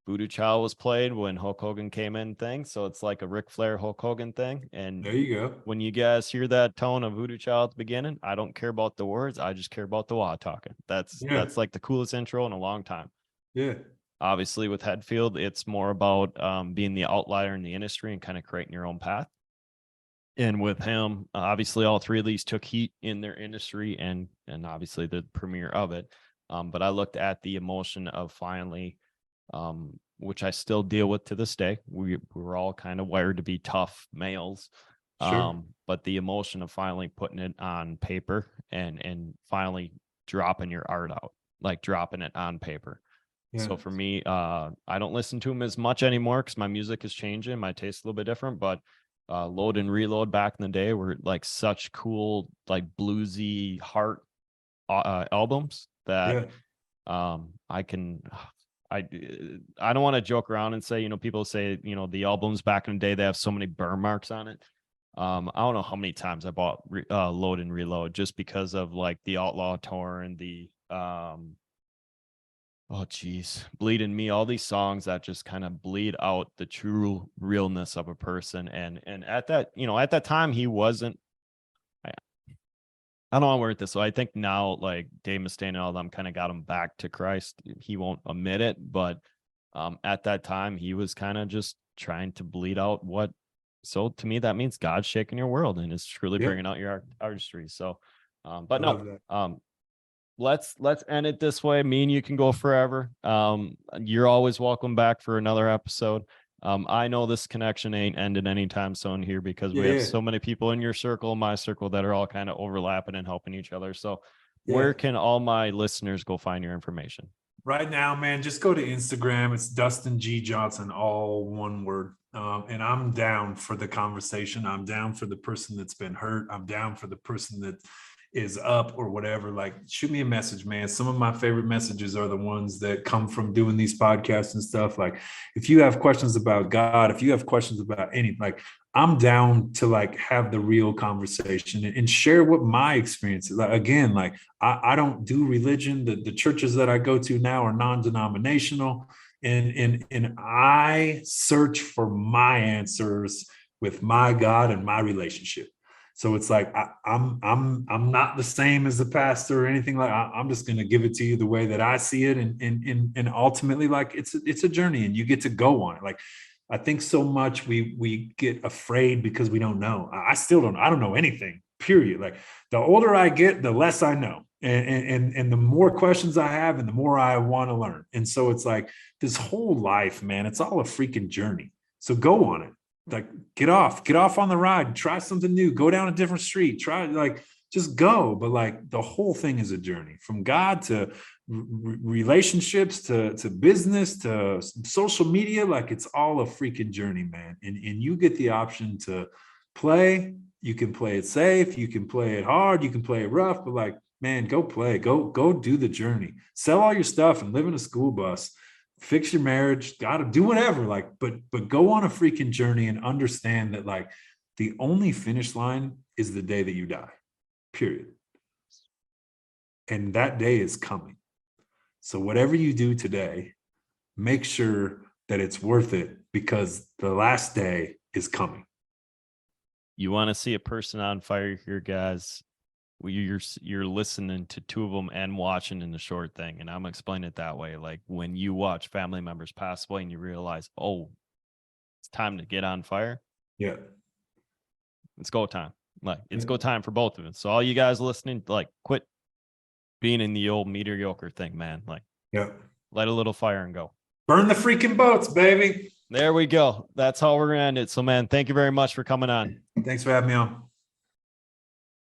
Speaker 1: Voodoo Child was played when Hulk Hogan came in thing. So it's like a Ric Flair Hulk Hogan thing. And
Speaker 3: there you go.
Speaker 1: When you guys hear that tone of Voodoo Child at the beginning, I don't care about the words. I just care about the wah talking. That's like the coolest intro in a long time.
Speaker 3: Yeah.
Speaker 1: Obviously with Hetfield, it's more about being the outlier in the industry and kind of creating your own path. And with him, obviously all three of these took heat in their industry and obviously the premiere of it. But I looked at the emotion of finally, which I still deal with to this day. We're all kind of wired to be tough males.
Speaker 3: Sure.
Speaker 1: But the emotion of finally putting it on paper and finally dropping your art out, like dropping it on paper. Yeah. So for me, I don't listen to him as much anymore because my music is changing. My taste a little bit different, but Load and Reload back in the day were like such cool, like bluesy heart albums that I don't want to joke around and say, people say, the albums back in the day, they have so many burn marks on it. I don't know how many times I bought Load and Reload just because of like the Outlaw Tour and the Bleeding Me, all these songs that just kind of bleed out the true realness of a person. And at that time he wasn't, I don't want to word this. So I think now like Dave Mustaine and all them kind of got him back to Christ. He won't admit it, but at that time he was kind of just trying to bleed out what. So to me, that means God's shaking your world and is truly bringing out your artistry. So, but no, let's end it this way. Me and you can go forever. You're always welcome back for another episode. I know this connection ain't ended anytime soon here because we have so many people in your circle, my circle, that are all kind of overlapping and helping each other. So where can all my listeners go find your information?
Speaker 3: Right now, man, just go to Instagram. It's Dustin G. Johnson, all one word. And I'm down for the conversation. I'm down for the person that's been hurt. I'm down for the person that is up or whatever. Like, shoot me a message, man. Some of my favorite messages are the ones that come from doing these podcasts and stuff. Like, if you have questions about God, if you have questions about anything, like, I'm down to like have the real conversation and share what my experience is. Like, again, like I don't do religion. The churches that I go to now are non-denominational, and I search for my answers with my God and my relationship. So it's like I'm not the same as the pastor or anything like. I'm just going to give it to you the way that I see it, and ultimately, like it's a journey, and you get to go on it. Like I think so much we get afraid because we don't know. I still don't. I don't know anything. Period. Like the older I get, the less I know, and the more questions I have, and the more I want to learn. And so it's like this whole life, man. It's all a freaking journey. So go on it. Like get off on the ride, try something new, go down a different street, try like just go. But like the whole thing is a journey from God to relationships to business to social media. Like it's all a freaking journey, man. And you get the option to play. You can play it safe, you can play it hard, you can play it rough, but like, man, go play, go do the journey, sell all your stuff and live in a school bus, fix your marriage, gotta do whatever, like, but go on a freaking journey and understand that like the only finish line is the day that you die, period. And that day is coming. So whatever you do today, make sure that it's worth it, because the last day is coming.
Speaker 1: You want to see a person on fire here, guys? Well, you're listening to two of them and watching in the short thing, and I'm explaining it that way. Like when you watch family members pass away and you realize, oh, it's time to get on fire.
Speaker 3: Yeah,
Speaker 1: it's go time. Like it's go time for both of us. So all you guys listening, like quit being in the old mediocre thing, man. Like,
Speaker 3: yeah,
Speaker 1: light a little fire and go.
Speaker 3: Burn the freaking boats, baby.
Speaker 1: There we go. That's how we're gonna end it. So, man, thank you very much for coming on.
Speaker 3: Thanks for having me on.